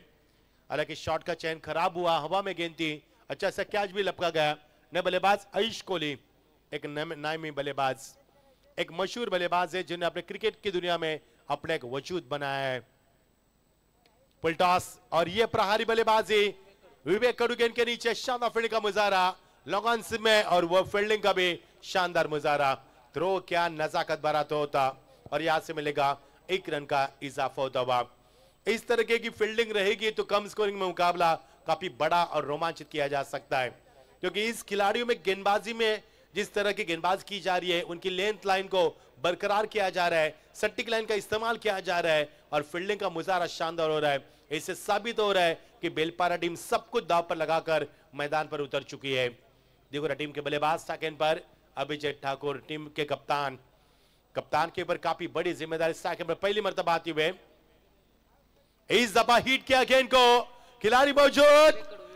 हालांकि शॉट का चयन खराब हुआ, हवा में गेंद थी, अच्छा सा कैच भी लपका गया. नए बल्लेबाज आयुष कोहली, एक नामी बल्लेबाज, एक मशहूर बल्लेबाज है जिन्होंने अपने क्रिकेट की दुनिया में अपने एक वजूद बनाया है. फुल टॉस और ये प्रहारी बल्लेबाजी, विवेक कड़ुगेन के नीचे शानदार फील्डिंग का मुजाहरा, लॉन्ग में, और वो फील्डिंग का भी शानदार मुजाहरा. थ्रो क्या नजाकत भरा तो होता, और यहां से मिलेगा 1 रन का इजाफा होता हुआ. इस तरह की फील्डिंग रहेगी तो कम स्कोरिंग में मुकाबला काफी बड़ा और रोमांचित किया जा सकता है, क्योंकि इस खिलाड़ियों में गेंदबाजी में जिस तरह की गेंदबाज की जा रही है, उनकी लेंथ लाइन को बरकरार किया जा रहा है, सट्टिक लाइन का इस्तेमाल किया जा रहा है और फील्डिंग का मुजाहरा शानदार हो रहा है। इससे साबित हो रहा है कि बेलपारा टीम सब कुछ दांव पर लगाकर मैदान पर उतर चुकी है। देखो टीम के बल्लेबाज सेकंड पर अभिजीत ठाकुर, टीम के कप्तान के ऊपर काफी बड़ी जिम्मेदारी सेकंड पर पहली मर्तबा आते हुए। इस दफा हिट किया गेंद को, खिलाड़ी मौजूद,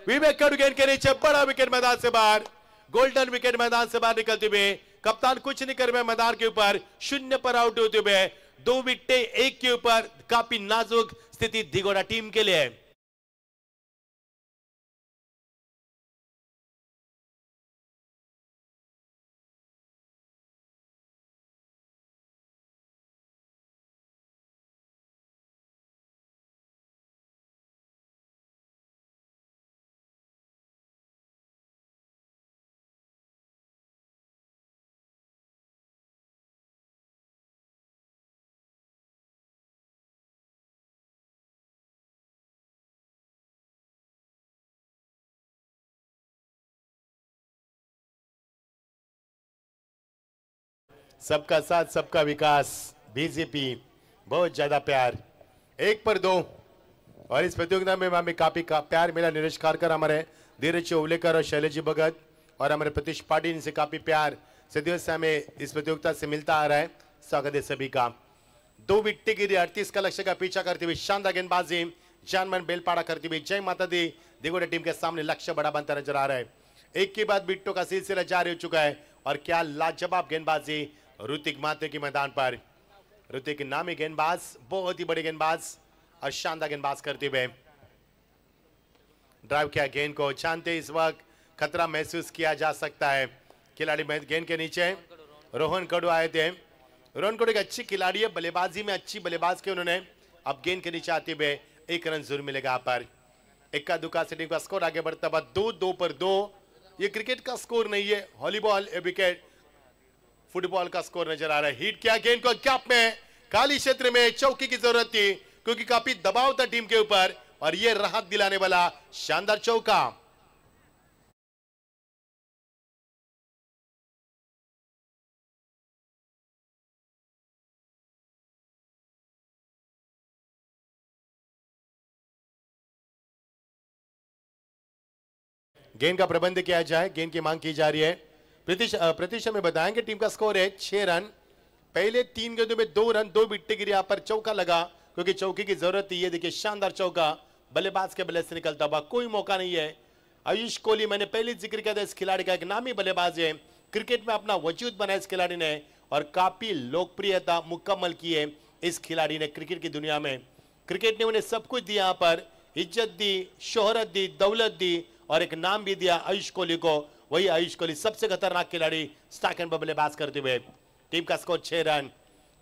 विवेक कड़ू गेंद के नीचे, बड़ा विकेट मैदान से बाहर, गोल्डन विकेट मैदान से बाहर निकलते हुए। कप्तान कुछ नहीं कर रहे मैदान के ऊपर, 0 पर आउट होते हुए। 2 विकेट 1 के ऊपर, काफी नाजुक स्थिति दिगोड़ा टीम के लिए। सबका साथ सबका विकास, बीजेपी, बहुत ज्यादा प्यार, 1 पर 2। और इस प्रतियोगिता में हमें काफी प्यार मिला। नीरज खारकर, हमारे धीरज ओवलेकर और शैलेजी भगत और हमारे प्रतीश पाटिल, इनसे काफी प्यार सदियों से हमें इस प्रतियोगिता से मिलता आ रहा है। स्वागत है सभी का। 2 विकेट गिरी, 38 का लक्ष्य का पीछा करते हुए शानदार गेंदबाजी जानमन बेलपाड़ा करते हुए। जय माता दी दिगोड़ा टीम के सामने लक्ष्य बड़ा बनता नजर आ रहा है। एक के बाद बिट्टो का सिलसिला जारी हो चुका है और क्या लाजवाब गेंदबाजी ऋतिक माथे के मैदान पर। ऋतिक नामी गेंदबाज, बहुत ही बड़े गेंदबाज और शानदार गेंदबाज करते हुए ड्राइव किया गेंद को। जानते इस वक्त खतरा महसूस किया जा सकता है। खिलाड़ी गेंद के नीचे रोहन कड़ू आए थे। रोहन कड़ू एक अच्छी खिलाड़ी है, बल्लेबाजी में अच्छी बल्लेबाज के उन्होंने। अब गेंद के नीचे आते हुए 1 रन जरूर मिलेगा यहाँ पर। इक्का दुक्का से टीम का स्कोर आगे बढ़ता हुआ 2 पर 2। ये क्रिकेट का स्कोर नहीं है, वॉलीबॉल विकेट फुटबॉल का स्कोर नजर आ रहा है। हिट किया गेंद को गैप में, खाली क्षेत्र में चौकी की जरूरत थी क्योंकि काफी दबाव था टीम के ऊपर और ये राहत दिलाने वाला शानदार चौका। गेंद का प्रबंध किया जाए, गेंद की मांग की जा रही है। प्रतीश हमें बताएंगे टीम का स्कोर है 6 रन। पहले 3 गेंदों में 2 रन, 2 विकेट गिरी। यहाँ पर चौका लगा क्योंकि चौकी की जरूरत थी। ये देखिए शानदार चौका, बल्लेबाज के बल्ले से निकलता हुआ, कोई मौका नहीं है। आयुष कोहली, मैंने पहले जिक्र किया था, इस खिलाड़ी का एक नामी बल्लेबाज है। क्रिकेट में अपना वजूद बनाया इस खिलाड़ी ने और काफी लोकप्रियता मुकम्मल की है इस खिलाड़ी ने क्रिकेट की दुनिया में। क्रिकेट ने उन्हें सब कुछ दिया, यहाँ पर इज्जत दी, शोहरत दी, दौलत दी और एक नाम भी दिया आयुष कोहली को। वही आयुष कोहली सबसे खतरनाक खिलाड़ी स्टाइकन पर बल्लेबाज करते हुए। टीम का स्कोर 6 रन।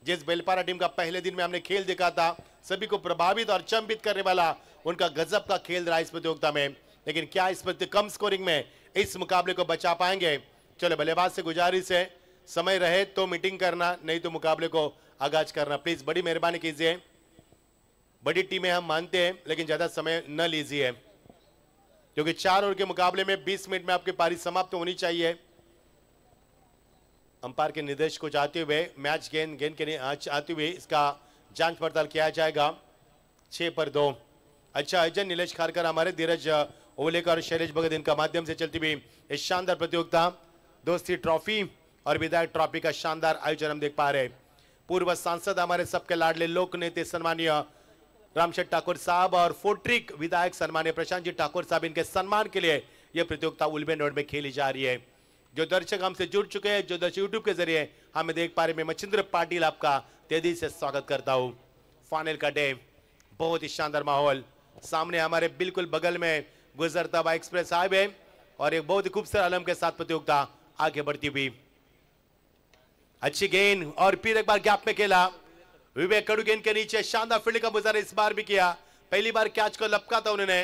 जिस बेलपारा टीम का पहले दिन में हमने खेल देखा था, सभी को प्रभावित और चंबित करने वाला उनका गजब का खेल रहा इस प्रतियोगिता में, लेकिन क्या इस कम स्कोरिंग में इस मुकाबले को बचा पाएंगे? चलो बल्लेबाज से गुजारिश है, समय रहे तो मीटिंग करना, नहीं तो मुकाबले को आगाज करना। प्लीज बड़ी मेहरबानी कीजिए। बड़ी टीमें हम मानते हैं लेकिन ज्यादा समय न लीजिए क्योंकि 4 ओवर के मुकाबले में 20 मिनट में आपकी पारी समाप्त होनी चाहिए। अंपायर के निर्देश को चाहते हुए मैच गेंद के आते हुए इसका जांच पड़ताल किया जाएगा। 6 पर 2। अच्छा आयोजन नीलेश खारकर, हमारे धीरज ओवलेकर और शैलेश भगत, इनका माध्यम से चलती हुई इस शानदार प्रतियोगिता दोस्ती ट्रॉफी और विधायक ट्रॉफी का शानदार आयोजन हम देख पा रहे हैं। पूर्व सांसद, हमारे सबके लाडले लोक नेता सम्मानीय रामशेठ ठाकुर साहब और फोर्ट्रिक विधायक सम्मानीय प्रशांत जी ठाकुर साहब, इनके सम्मान के लिए यह प्रतियोगिता उल्बेन रोड में खेली जा रही है। जो दर्शक हमसे जुड़ चुके हैं, जो दर्शक यूट्यूब के जरिए हमें देख पा रहे, मैं मच्छिंद्र पाटिल आपका तेजी से स्वागत करता हूं। फाइनल का डे, बहुत ही शानदार माहौल। सामने हमारे बिल्कुल बगल में गुजरता हुआ एक्सप्रेस हाईवे और एक बहुत ही खूबसूरत आलम के साथ प्रतियोगिता आगे बढ़ती हुई। अच्छी गेंद और फिर एक बार गैप में खेला। विवेक कड़ू गेंद के नीचे शानदार फील्ड का मुजाहरा इस बार भी किया। पहली बार कैच को लपका था उन्होंने,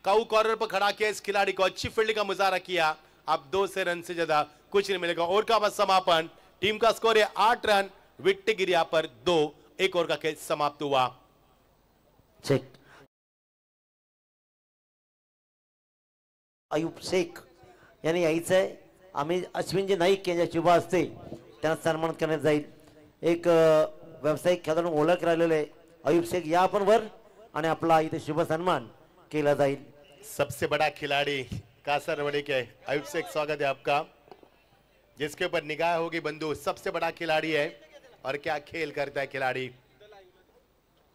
काऊ कॉर्नर पर खड़ा किया इस खिलाड़ी को, अच्छी फील्ड का मुजाहरा किया। अब 2 से रन से ज्यादा कुछ नहीं मिलेगा। ओवर का समापन, टीम का स्कोर है 8 रन, विकेट गिरी यहाँ पर 2। 1 ओवर का खेल समाप्त हुआ। चेक। अयूब शेख यांनी यायचंय आम्ही अश्विनजी नाईक यांच्या शुभ हस्ते त्यांना सन्मान करण्यात जाईल. एक व्यावसायिक खेळाडू ओळख राहिलेले अयुब शेख या आपण वर आणि आपला इथे शुभ सन्मान केला जाईल. सबसे बड़ा खिलाड़ी कासरवाड़ी के आयुब शेख, स्वागत है आपका, जिसके ऊपर निगाह होगी बंधु. सबसे बड़ा खिलाड़ी है और क्या खेल करता है खिलाड़ी.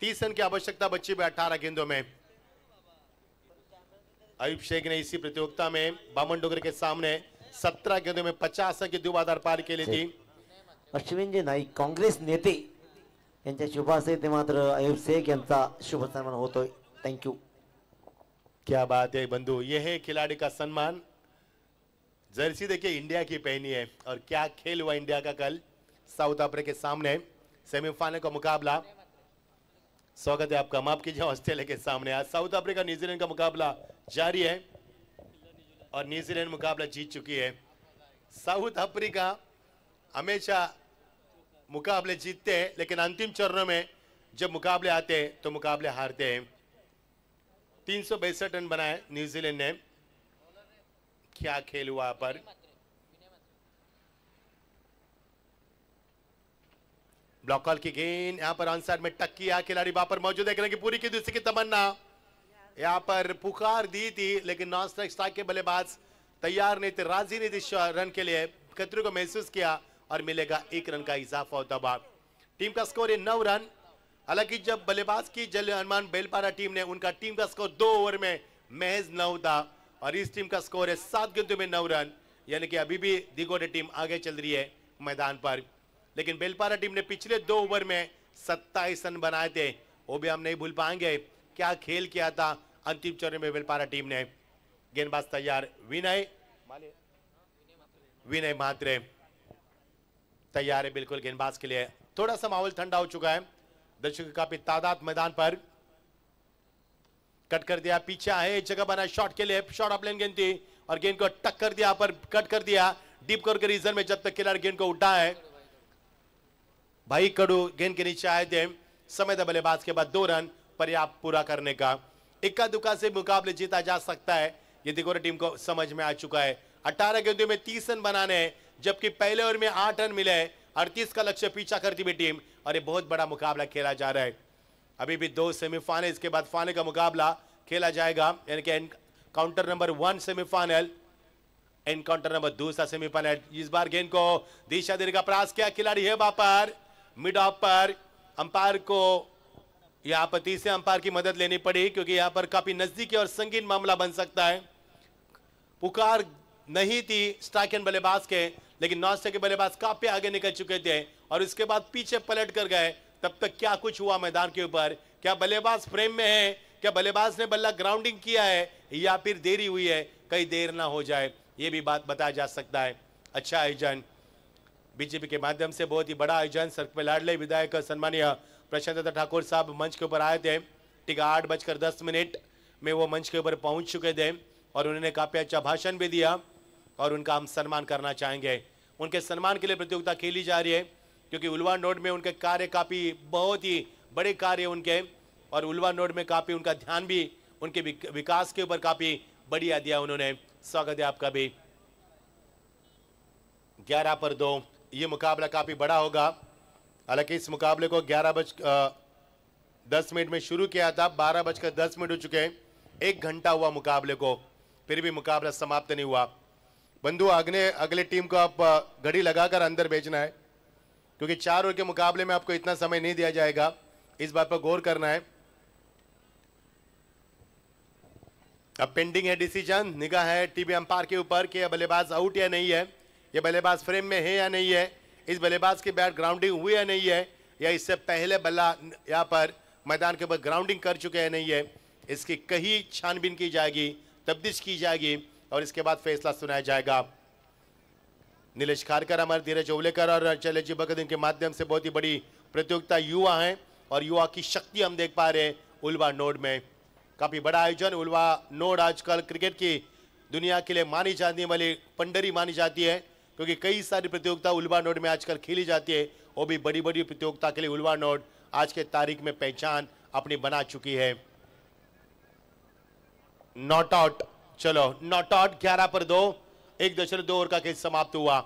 30 रन की आवश्यकता बच्ची में 18 गेंदों में. आयुब शेख ने इसी प्रतियोगिता में बामन डोगरे के सामने 17 गेंदों में 50 रन की दुबादार पारी केली थी. अश्विनजी नाईक काँग्रेस नेते यांच्या शुभ हस्ते ते मात्र अयुब शेख यांचा शुभ सन्मान होतोय. थँक्यू. क्या बात है बंधु, यह है खिलाड़ी का सम्मान. जर्सी देखिए इंडिया की पहनी है और क्या खेल हुआ इंडिया का कल साउथ अफ्रीका के सामने सेमीफाइनल का मुकाबला. स्वागत है आपका, माफ कीजिए, ऑस्ट्रेलिया के सामने. आज साउथ अफ्रीका न्यूजीलैंड का मुकाबला जारी है और न्यूजीलैंड मुकाबला जीत चुकी है. साउथ अफ्रीका हमेशा मुकाबले जीतते हैं, लेकिन अंतिम चरणों में जब मुकाबले आते हैं तो मुकाबले हारते हैं. 362 रन बनाए न्यूजीलैंड ने. क्या खेल हुआ पर. ब्लॉक कॉल की गेंद यहां पर ऑन साइड में टक किया. खिलाड़ी वहां पर मौजूद है की पूरी की दूसरी की तमन्ना यहां पर पुकार दी थी, लेकिन नॉन स्ट्राइक स्ट्राइक के बल्लेबाज तैयार नहीं थे, राजी नहीं थे रन के लिए. खतरे को महसूस किया और मिलेगा 1 रन का इजाफा होता हुआ. टीम का स्कोर है 9 रन. हालांकि जब बल्लेबाज की जल हनुमान बेलपारा टीम ने, उनका टीम का स्कोर 2 ओवर में महज 9 था और इस टीम का स्कोर है 7 गेंदों में 9 रन. यानी कि अभी भी दिगोटे टीम आगे चल रही है मैदान पर, लेकिन बेलपारा टीम ने पिछले 2 ओवर में 27 रन बनाए थे. वो भी हम नहीं भूल पाएंगे. क्या खेल किया था अंतिम चरण में बेलपारा टीम ने. गेंदबाज तैयार, विनय मात्रे तैयार है बिल्कुल गेंदबाज के लिए. थोड़ा सा माहौल ठंडा हो चुका है, दर्शकों की काफी तादाद मैदान पर. कट कर दिया, पीछे है, जगह बना शॉट के लिए. शॉट ऑफ लेन गेंद थी और गेंद को टक कर दिया, पर कट कर दिया डीप कर रीजन में. जब तक खिलाड़ी गेंद को उठा है, भाई कडू गेंद के नीचे आए थे. समय था बल्लेबाज के बाद 2 रन पर्याप्त पूरा करने का. इक्का दुक्का से मुकाबले जीता जा सकता है, ये दिगोरे टीम को समझ में आ चुका है. 18 गेंदों में 30 रन बनाने, जबकि पहले ओवर में 8 रन मिले. 38 का लक्ष्य पीछा करती हुई टीम और ये बहुत बड़ा मुकाबला खेला जा रहा है. अभी भी 2 सेमीफाइनल, इसके बाद फाइनल का मुकाबला खेला जाएगा. यानी कि counter number 1 semifinal, encounter number 2 semifinal. इस बार गेंद को दिशा देने का प्रयास किया खिलाड़ी है वहां पर मिड ऑफ पर. अंपायर को यहां पर तीसरे अंपायर की मदद लेनी पड़ी, क्योंकि यहां पर काफी नजदीकी और संगीन मामला बन सकता है. पुकार नहीं थी स्ट्राइक एंड बल्लेबाज के, लेकिन नॉन स्ट्राइक के बल्लेबाज काफी आगे निकल चुके थे और उसके बाद पीछे पलट कर गए. तब तक क्या कुछ हुआ मैदान के ऊपर. क्या बल्लेबाज फ्रेम में है, क्या बल्लेबाज ने बल्ला ग्राउंडिंग किया है, या फिर देरी हुई है, कहीं देर ना हो जाए, ये भी बात बताया जा सकता है. अच्छा आयोजन बीजेपी के माध्यम से, बहुत ही बड़ा आयोजन. सर्क में लाडले विधायक सम्मानीय प्रशांत ठाकुर साहब मंच के ऊपर आए थे. ठीक 8:10 में वो मंच के ऊपर पहुंच चुके थे और उन्होंने काफी अच्छा भाषण भी दिया और उनका हम सम्मान करना चाहेंगे. उनके सम्मान के लिए प्रतियोगिता खेली जा रही है, क्योंकि उलवा नोड में उनके कार्य काफी बहुत ही बड़े कार्य उनके, और उलवा नोड में काफी उनका ध्यान भी उनके विकास के ऊपर काफी बढ़िया दिया उन्होंने. स्वागत है आपका भी. 11-2 ये मुकाबला काफी बड़ा होगा. हालांकि इस मुकाबले को 11:10 में शुरू किया था, 12:10 हो चुके हैं. 1 घंटा हुआ मुकाबले को, फिर भी मुकाबला समाप्त नहीं हुआ. बंधु अगले टीम को आप घड़ी लगाकर अंदर भेजना है, क्योंकि 4 ओवर के मुकाबले में आपको इतना समय नहीं दिया जाएगा. इस बात पर गौर करना है. अब पेंडिंग है डिसीजन, निगाह है टीवी अंपायर के ऊपर कि यह बल्लेबाज आउट या नहीं है, यह बल्लेबाज फ्रेम में है या नहीं है, इस बल्लेबाज की बैट ग्राउंडिंग हुई या नहीं है, या इससे पहले बल्ला यहाँ पर मैदान के ऊपर ग्राउंडिंग कर चुके हैं नहीं है. इसकी कहीं छानबीन की जाएगी, तफ्तीश की जाएगी और इसके बाद फैसला सुनाया जाएगा. नीलेश खारकर, अमर धीरज ओवलेकर और चलेजी बकदीन के माध्यम से बहुत ही बड़ी प्रतियोगिता युवा है और युवा की शक्ति हम देख पा रहे हैं उलवा नोड में. काफी बड़ा आयोजन. उलवा नोड आजकल क्रिकेट की दुनिया के लिए मानी जाने वाली पंडरी मानी जाती है, क्योंकि कई सारी प्रतियोगिता उलवा नोड में आजकल खेली जाती है. वो भी बड़ी बड़ी प्रतियोगिता के लिए उलवा नोड आज के तारीख में पहचान अपनी बना चुकी है. नॉट आउट, चलो नॉट आउट. 11-2 1.2 ओवर का खेल समाप्त हुआ।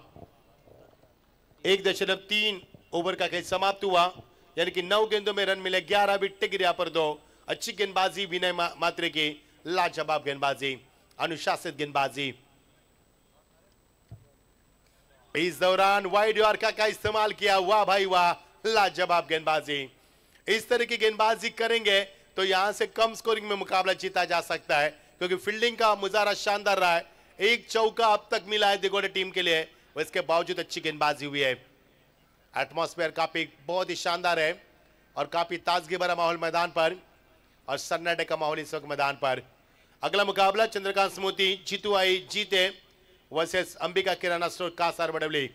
1.3 ओवर का खेल समाप्त हुआ, यानी कि 9 गेंदों में रन मिले, 11 विकेट गिरे पर 2। अच्छी गेंदबाजी विनय मात्रे की, लाजवाब गेंदबाजी, अनुशासित गेंदबाजी। इस दौरान वाइड यॉर्कर का इस्तेमाल किया, वाह भाई वाह, लाजवाब गेंदबाजी। इस तरह की गेंदबाजी करेंगे तो यहां से कम स्कोरिंग में मुकाबला जीता जा सकता है, क्योंकि फील्डिंग का मुजाहरा शानदार रहा है। एक चौका अब तक मिला है दिगोटे टीम के लिए, इसके बावजूद अच्छी गेंदबाजी हुई है। एटमॉस्फेयर काफी बहुत ही शानदार है और काफी ताजगी भरा माहौल मैदान पर, और सन्नाटे का माहौल इस वक्त मैदान पर। अगला मुकाबला चंद्रकांत स्मृति जीतू आई जीते वर्सेस अंबिका किराना स्टोर कासार बडवली।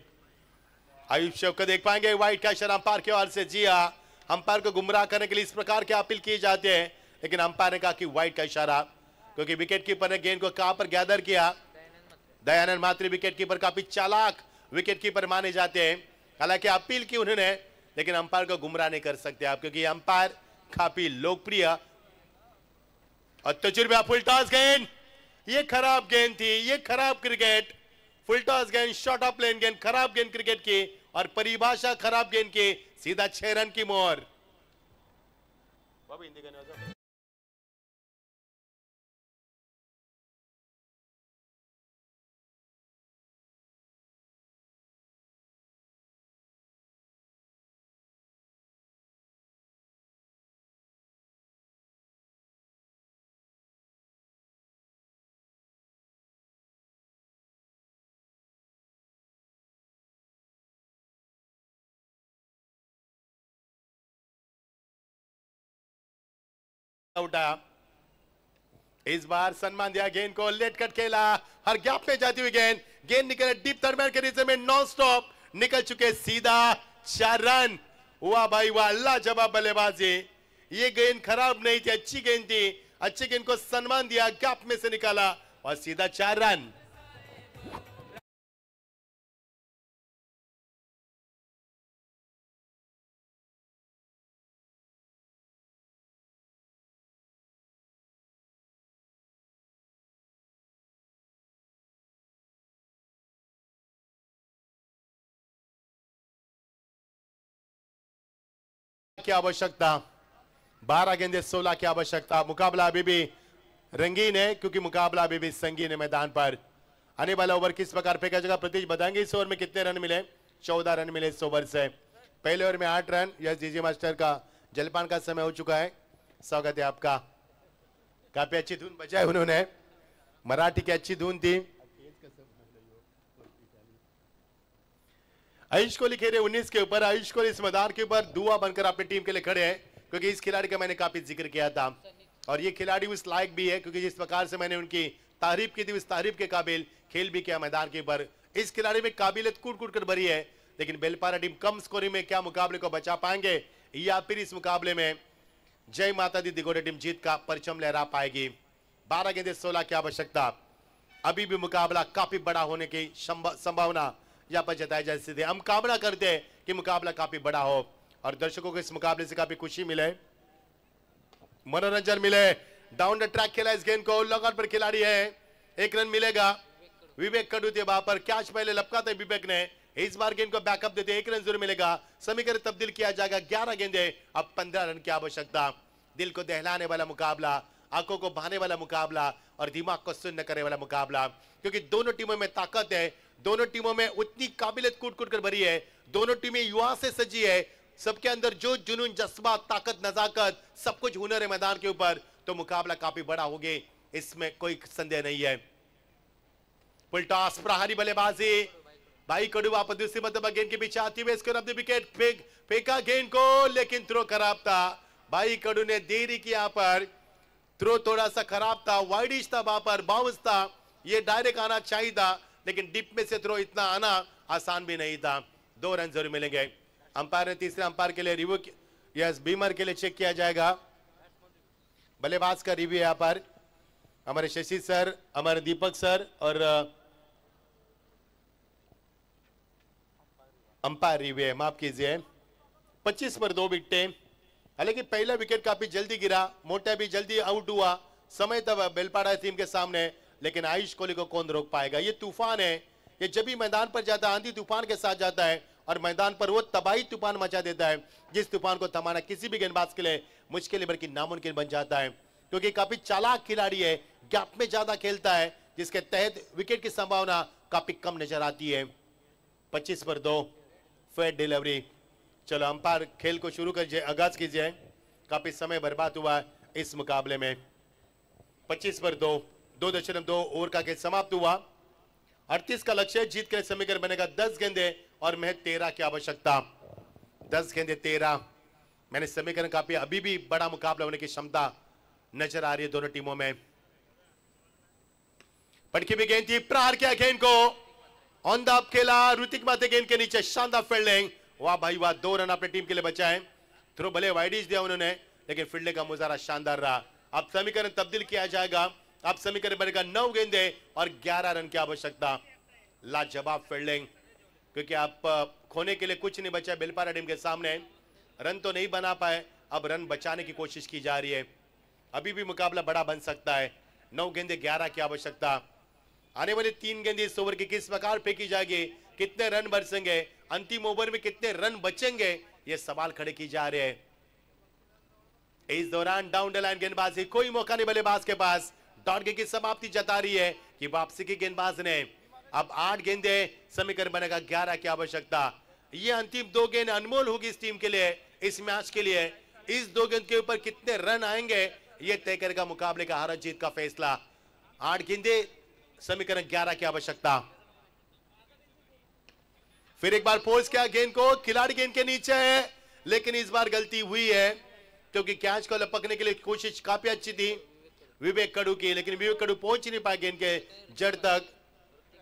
आयुष शेव को देख पाएंगे, वाइट का इशारा अंपायर की ओर से। जी हाँ, अंपायर को गुमराह करने के लिए इस प्रकार के अपील की जाती है, लेकिन अंपायर ने कहा कि वाइट का इशारा, क्योंकि विकेट कीपर ने गेंद को कहां पर गैदर किया। दयानंद मात्री विकेट कीपर काफी चालाक विकेट कीपर माने जाते हैं, हालांकि अपील की उन्होंने, लेकिन अंपायर को गुमराह नहीं कर सकते आप, क्योंकि अंपायर काफी लोकप्रिय और तजुर्बा। फुल टॉस गेंद, ये खराब गेंद थी, ये खराब क्रिकेट। फुल टॉस गेंद, शॉर्ट ऑफ प्लेन गेंद, खराब गेंद क्रिकेट की, और परिभाषा खराब गेंद की, सीधा 6 रन की मोहर। उठा, इस बार सम्मान दिया गेंद को, लेट कट खेला, हर गैप में जाती हुई गेंद, गेंद निकले डीप दरम्यान के रिजर्व में, नॉन स्टॉप निकल चुके, सीधा 4 रन। वाह भाई वाह, लाजवाब बल्लेबाजी। ये गेंद खराब नहीं थी, अच्छी गेंद थी, अच्छी गेंद को सम्मान दिया, गैप में से निकाला और सीधा 4 रन। की आवश्यकता, 12 गेंदे 16 की आवश्यकता। मुकाबला अभी भी रंगीन है, क्योंकि मुकाबला अभी भी संगीन है मैदान पर। आने वाला ओवर किस प्रकार फेंका जाएगा, प्रतीश बताएंगे। इस ओवर में कितने रन मिले? 14 रन मिले इस ओवर से। पहले ओवर में 8 रन। यस जीजी मास्टर का जलपान का समय हो चुका है, स्वागत है आपका। काफी अच्छी धुन बजाई उन्होंने, मराठी की अच्छी धुन थी। आयुष कोहली खेले 19 के ऊपर। आयुष कोहली इस मैदान के ऊपर दुआ बनकर अपनी टीम के लिए खड़े हैं, क्योंकि इस खिलाड़ी का मैंने काफी जिक्र किया था, और ये खिलाड़ी उस लायक भी है, क्योंकि जिस प्रकार से मैंने उनकी तारीफ की थी, उस तारीफ के काबिल खेल भी किया मैदान के ऊपर। इस खिलाड़ी में काबिलियत कूट कूट कर भरी है, लेकिन बेलपारा टीम कम स्कोरिंग में क्या मुकाबले को बचा पाएंगे, या फिर इस मुकाबले में जय माता दी दिगोटे टीम जीत का परचम लहरा पाएगी। 12 गेंदे 16 की आवश्यकता। अभी भी मुकाबला काफी बड़ा होने की संभावना यहाँ पर जताई जा सकती है। हम कामना करते हैं कि मुकाबला काफी बड़ा हो और दर्शकों को इस मुकाबले से काफी खुशी मिले, मनोरंजन मिले। डाउन द ट्रैक खेला इस गेंद को, लॉग ऑन पर खिलाड़ी है, 1 रन मिलेगा। विवेक कडू थे वहां पर, कैच पहले लपका था विवेक ने, इस बार गेंद को बैकअप देते, 1 रन जरूर मिलेगा। समीकरण तब्दील किया जाएगा, 11 गेंदे, अब 15 रन की आवश्यकता। दिल को दहलाने वाला मुकाबला, आंखों को भाने वाला मुकाबला और दिमाग को सुन्न करने वाला मुकाबला, क्योंकि दोनों टीमों में ताकत है, दोनों टीमों में उतनी काबिलियत कूट कूट कर भरी है, दोनों टीमें युवा से सजी है, सबके अंदर जो जुनून, जज्बा, ताकत, नजाकत, सब कुछ हुनर है मैदान के ऊपर। तो मुकाबला काफी बड़ा होगा, इसमें कोई संदेह नहीं है। फुल टॉस, प्रहारी बल्लेबाजी, भाई कडू वापस दूसरी मरतबा गेंद के पीछे आती हुई इसको अपने विकेट फेंका गेंद को, लेकिन थ्रो खराब था। भाई कडू ने देरी की, यहाँ पर थ्रो थोड़ा सा खराब था, वाइडिश था, वहां पर बाउंस था, ये डायरेक्ट आना चाहिए था, लेकिन डिप में से थ्रो इतना आना आसान भी नहीं था। 2 रन जरूर मिलेंगे। अंपायर ने तीसरे अंपायर के लिए रिव्यू, यस बीमर के लिए चेक किया जाएगा। बल्लेबाज का रिव्यू यहाँ पर हमारे शशि सर, हमारे दीपक सर और अंपायर रिव्यू है, माफ कीजिए। 25 पर 2 विकेटें, हालांकि पहला विकेट काफी जल्दी गिरा, मोटा भी जल्दी आउट हुआ, समय था बेलपाड़ा टीम के सामने, लेकिन आयुष कोहली को कौन रोक पाएगा। ये तूफान है, ये जब भी मैदान पर जाता है आंधी तूफान के साथ जाता है और मैदान पर वो तबाही तूफान मचा देता है जिस तूफान को थमाना किसी भी गेंदबाज के लिए मुश्किल बल्कि नामुमकिन बन जाता है, क्योंकि काफी चालाक खिलाड़ी है, गैप में ज्यादा खेलता है, जिसके तहत विकेट की संभावना काफी कम नजर आती है। 25 पर 2 फेयर डिलीवरी। चलो अंपायर खेल को शुरू कर आगाज कीजिए, काफी समय बर्बाद हुआ इस मुकाबले में। 25 पर 2, 2.2 ओवर का खेल समाप्त हुआ। 38 का लक्ष्य, जीत के लिए समीकरण बनेगा 10 गेंदे और महज 13 की आवश्यकता। 10 गेंदे 13, मैंने समीकरण काफी अभी भी बड़ा मुकाबला होने की क्षमता नजर आ रही है दोनों टीमों में। पटकी भी गेंद थी, प्रहार किया गेंद को, ऑन द अप खेला, ऋतिक माथे गेंद के नीचे, शानदार फील्डिंग, वाह भाई वाह, 2 रन अपनी टीम के लिए बचाए। थ्रो भले वाइडिश दिया उन्होंने, लेकिन फील्डिंग का मुजाहरा शानदार रहा। अब समीकरण तब्दील किया जाएगा, अब समीकरण बनेगा 9 गेंदे और 11 रन की आवश्यकता। लाजवाब फील्डिंग, क्योंकि आप खोने के लिए कुछ नहीं बचा बेलपारा टीम के सामने, रन तो नहीं बना पाए, अब रन बचाने की कोशिश की जा रही है, अभी भी मुकाबला बड़ा बन सकता है। 9 गेंदे 11 की आवश्यकता। आने वाले 3 गेंदे इस ओवर की किस प्रकार फेंकी जाएगी, कितने रन बरसेंगे, अंतिम ओवर में कितने रन बचेंगे, ये सवाल खड़े की जा रहे हैं। इस दौरान डाउन द लाइन गेंदबाजी, कोई मौका नहीं बल्लेबाज के पास, डॉट की समाप्ति जता रही है कि वापसी की गेंदबाज ने। अब 8 गेंदे, समीकरण बनेगा 11 की आवश्यकता। ये अंतिम 2 गेंद अनमोल होगी इस टीम के लिए, इस मैच के लिए। इस 2 गेंद के ऊपर कितने रन आएंगे ये तय करेगा मुकाबले का हार जीत का फैसला। 8 गेंदे, समीकरण 11 की आवश्यकता। फिर एक बार पोज किया गेंद को, खिलाड़ी गेंद के नीचे है, लेकिन इस बार गलती हुई है, क्योंकि कैच को लपकने के लिए कोशिश काफी अच्छी थी विवेक कडू की, लेकिन विवेक कडू पहुंच नहीं पाए गेंद के जड़ तक।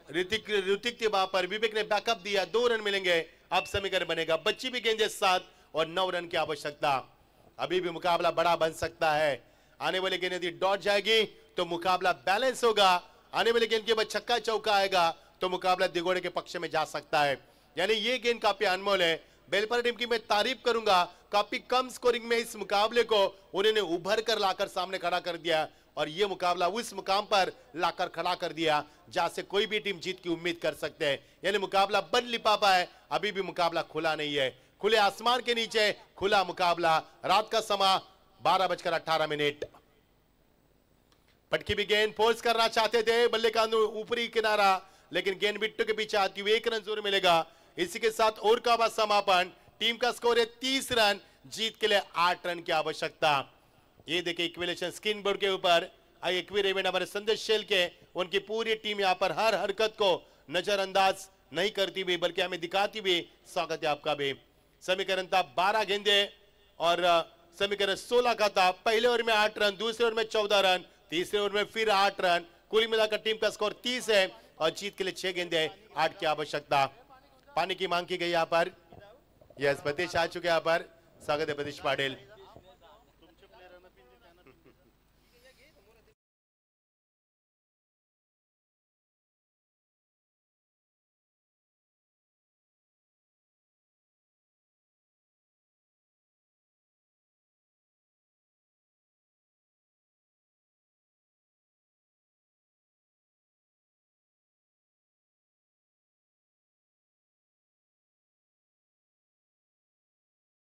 ऋतिक थे वहां पर, विवेक ने बैकअप दिया, 2 रन मिलेंगे। अब समीकरण बनेगा, बच्ची भी गेंद 7 और 9 रन की आवश्यकता। अभी भी मुकाबला बड़ा बन सकता है। आने वाली गेंद यदि डॉट जाएगी तो मुकाबला बैलेंस होगा, आने वाली गेंद के बाद छक्का चौका आएगा तो मुकाबला दिगोड़े के पक्ष में जा सकता है। यानी ये गेंद काफी अनमोल है। बेलपारा टीम की मैं तारीफ करूंगा, काफी कम स्कोरिंग में इस मुकाबले को उन्होंने उभर कर लाकर सामने खड़ा कर दिया और ये मुकाबला उस मुकाम पर लाकर खड़ा कर दिया जहां से कोई भी टीम जीत की उम्मीद कर सकते हैं। यानी मुकाबला बन लिपापा है, अभी भी मुकाबला खुला नहीं है। खुले आसमान के नीचे खुला मुकाबला, रात का समय 12:18। पटकी भी गेंद फोर्स करना चाहते थे, बल्ले का ऊपरी किनारा, लेकिन गेंद बिट्टू के पीछे आती हुई 1 रन जरूर मिलेगा। इसी के साथ ओवर का समापन, टीम का स्कोर है 30 रन, जीत के लिए 8 रन की आवश्यकता। ये देखिए इक्विलेशन स्क्रीन बोर्ड के ऊपर, इक्विरेवेंट हमारे संदेश शेल के, उनकी पूरी टीम यहाँ पर हर हरकत को नजरअंदाज नहीं करती हुई बल्कि हमें दिखाती हुई। स्वागत है आपका भी। समीकरण था 12 गेंदे और समीकरण 16 का था। पहले ओवर में 8 रन, दूसरे ओवर में 14 रन, तीसरे ओवर में फिर 8 रन, कुल मिलाकर टीम का स्कोर 30 है और जीत के लिए 6 गेंदे 8 की आवश्यकता। पानी की मांग की गई यहाँ पर, यस बतीश आ चुके यहाँ पर, स्वागत है बतीश पाटिल।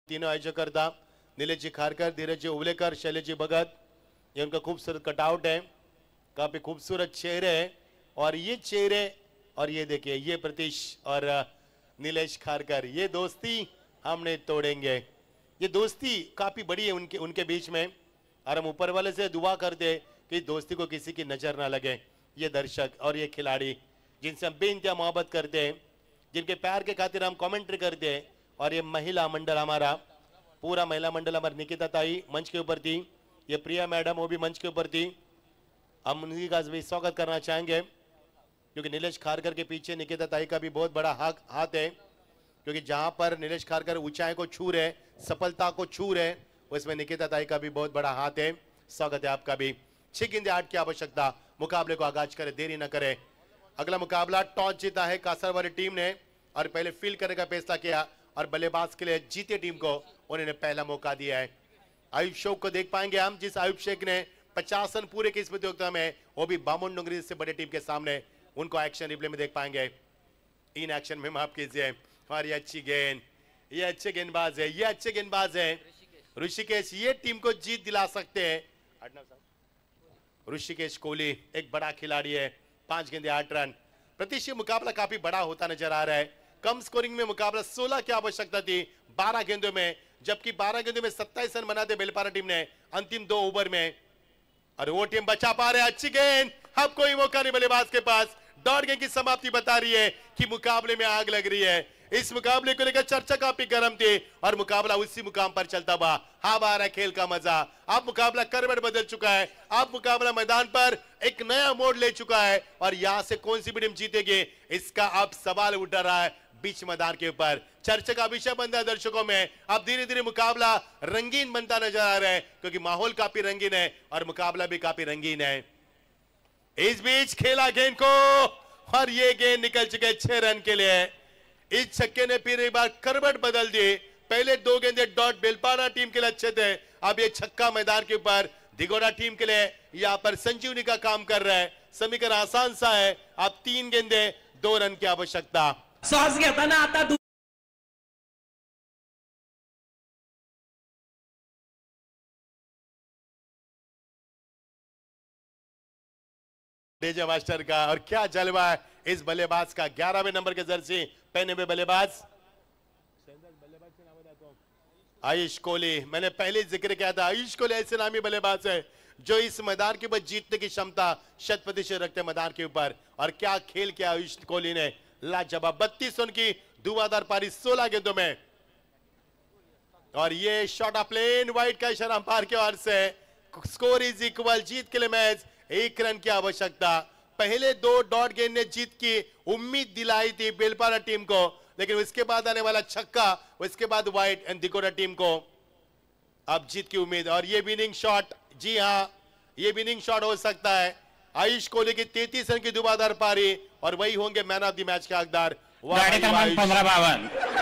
तीनों आयोजकर्ता नीलेश जी खारकर, धीरज जी उवलेकर, शैलेश जी भगत, ये उनका खूबसूरत कटआउट है, काफी खूबसूरत चेहरे हैं। और ये चेहरे और ये देखिए ये प्रतीश और नीलेश खारकर, ये दोस्ती हमने तोड़ेंगे। ये दोस्ती काफी बड़ी है उनके बीच में और हम ऊपर वाले से दुआ करते कि दोस्ती को किसी की नजर ना लगे। ये दर्शक और ये खिलाड़ी जिनसे हम बेइंतहा मोहब्बत करते हैं, जिनके प्यार के खातिर हम कमेंट्री करते हैं। और ये महिला मंडल हमारा, पूरा महिला मंडल हमारी निकिता ताई मंच के ऊपर थी, ये प्रिया मैडम वो भी मंच के ऊपर थी। हम उन्हीं का भी स्वागत करना चाहेंगे क्योंकि नीलेश खारकर के पीछे निकिता ताई का भी बहुत बड़ा हाथ है, क्योंकि जहां पर नीलेश खारकर ऊंचाई को छू रहे, सफलता को छू रहे, उसमें निकिता ताई का भी बहुत बड़ा हाथ है। स्वागत है आपका भी। 6 गेंदे 8 की आवश्यकता, मुकाबले को आगाज करे, देरी न करे। अगला मुकाबला टॉस जीता है कासरवाड़ी टीम ने और पहले फील्ड करने का फैसला किया और बल्लेबाज के लिए जीते टीम को उन्होंने पहला मौका दिया है। आयुब शेख को देख पाएंगे हम, जिस आयुब शेख ने 50 रन पूरे की इस प्रतियोगिता में वो भी बामुन डोंगरी से बड़े टीम के सामने, उनको एक्शन रिप्ले में देख पाएंगे। इन एक्शन में माफ कीजिए। और ये अच्छी गेंद, ये अच्छे गेंदबाज है, ये अच्छे गेंदबाज है ऋषिकेश, ये टीम को जीत दिला सकते हैं। ऋषिकेश कोहली एक बड़ा खिलाड़ी है, 5 गेंदे 8 रन। प्रतिशत मुकाबला काफी बड़ा होता नजर आ रहा है। कम स्कोरिंग में मुकाबला 16 की आवश्यकता थी 12 गेंदों में, जबकि 12 गेंदों में 27 रन बनाते बेलपारा टीम ने अंतिम 2 ओवर में, और वो टीम बचा पा रहे। अच्छी गेंद, अब कोई मौका नहीं बल्लेबाज के पास। डॉट गेंद की समाप्ति बता रही है कि मुकाबले में आग लग रही है। इस मुकाबले को लेकर चर्चा काफी गर्म थी और मुकाबला उसी मुकाम पर चलता हुआ। अब आ रहा है खेल का मजा। अब मुकाबला करवट बदल चुका है। अब मुकाबला मैदान पर एक नया मोड़ ले चुका है और यहां से कौन सी भी टीम जीतेगी इसका अब सवाल उठ रहा है बीच मैदान के ऊपर। चर्चा का विषय बनता है दर्शकों में। अब धीरे धीरे मुकाबला रंगीन बनता नजर आ रहा है, क्योंकि माहौल काफी रंगीन है और मुकाबला भी काफी रंगीन है। इस बीच खेला गेंद को और ये गेंद निकल चुके 6 रन के लिए। इस छक्के ने फिर एक बार करवट बदल दी। पहले 2 गेंदे डॉट बेलपारा टीम के लिए अच्छे थे, अब ये छक्का मैदान के ऊपर दिगोड़ा टीम के लिए यहां पर संजीवनी का काम कर रहा है। समीकरण आसान सा है। अब 3 गेंदे 2 रन की आवश्यकता। श्वास घेताना आता डेजा मास्टर का, और क्या जलवा है इस बल्लेबाज का। 11वें नंबर के जर्सी पहने हुए बल्लेबाज आयुष कोहली। मैंने पहले जिक्र किया था, आयुष कोहली ऐसे नामी बल्लेबाज है जो इस मैदान के ऊपर जीतने की क्षमता 100% रखते हैं मैदान के ऊपर। और क्या खेल किया आयुष कोहली ने, लाजवाब। 32 रन की धुआंधार पारी 16 गेंदों में। और ये शॉट ऑफ प्लेन वाइड का इशारा अंपायर की ओर से। स्कोर इज इक्वल, जीत के लिए मैच 1 रन की आवश्यकता। पहले 2 डॉट गेंद ने जीत की उम्मीद दिलाई थी बेलपारा टीम को, लेकिन उसके बाद आने वाला छक्का, उसके बाद वाइड एंड दिगोड़ा टीम को अब जीत की उम्मीद। और ये विनिंग शॉट, जी हां ये विनिंग शॉट हो सकता है। आयुष कोहली की 33 रन की धुआंधार पारी और वही होंगे मैन ऑफ द मैच के हकदार। गाडी क्रमांक 1552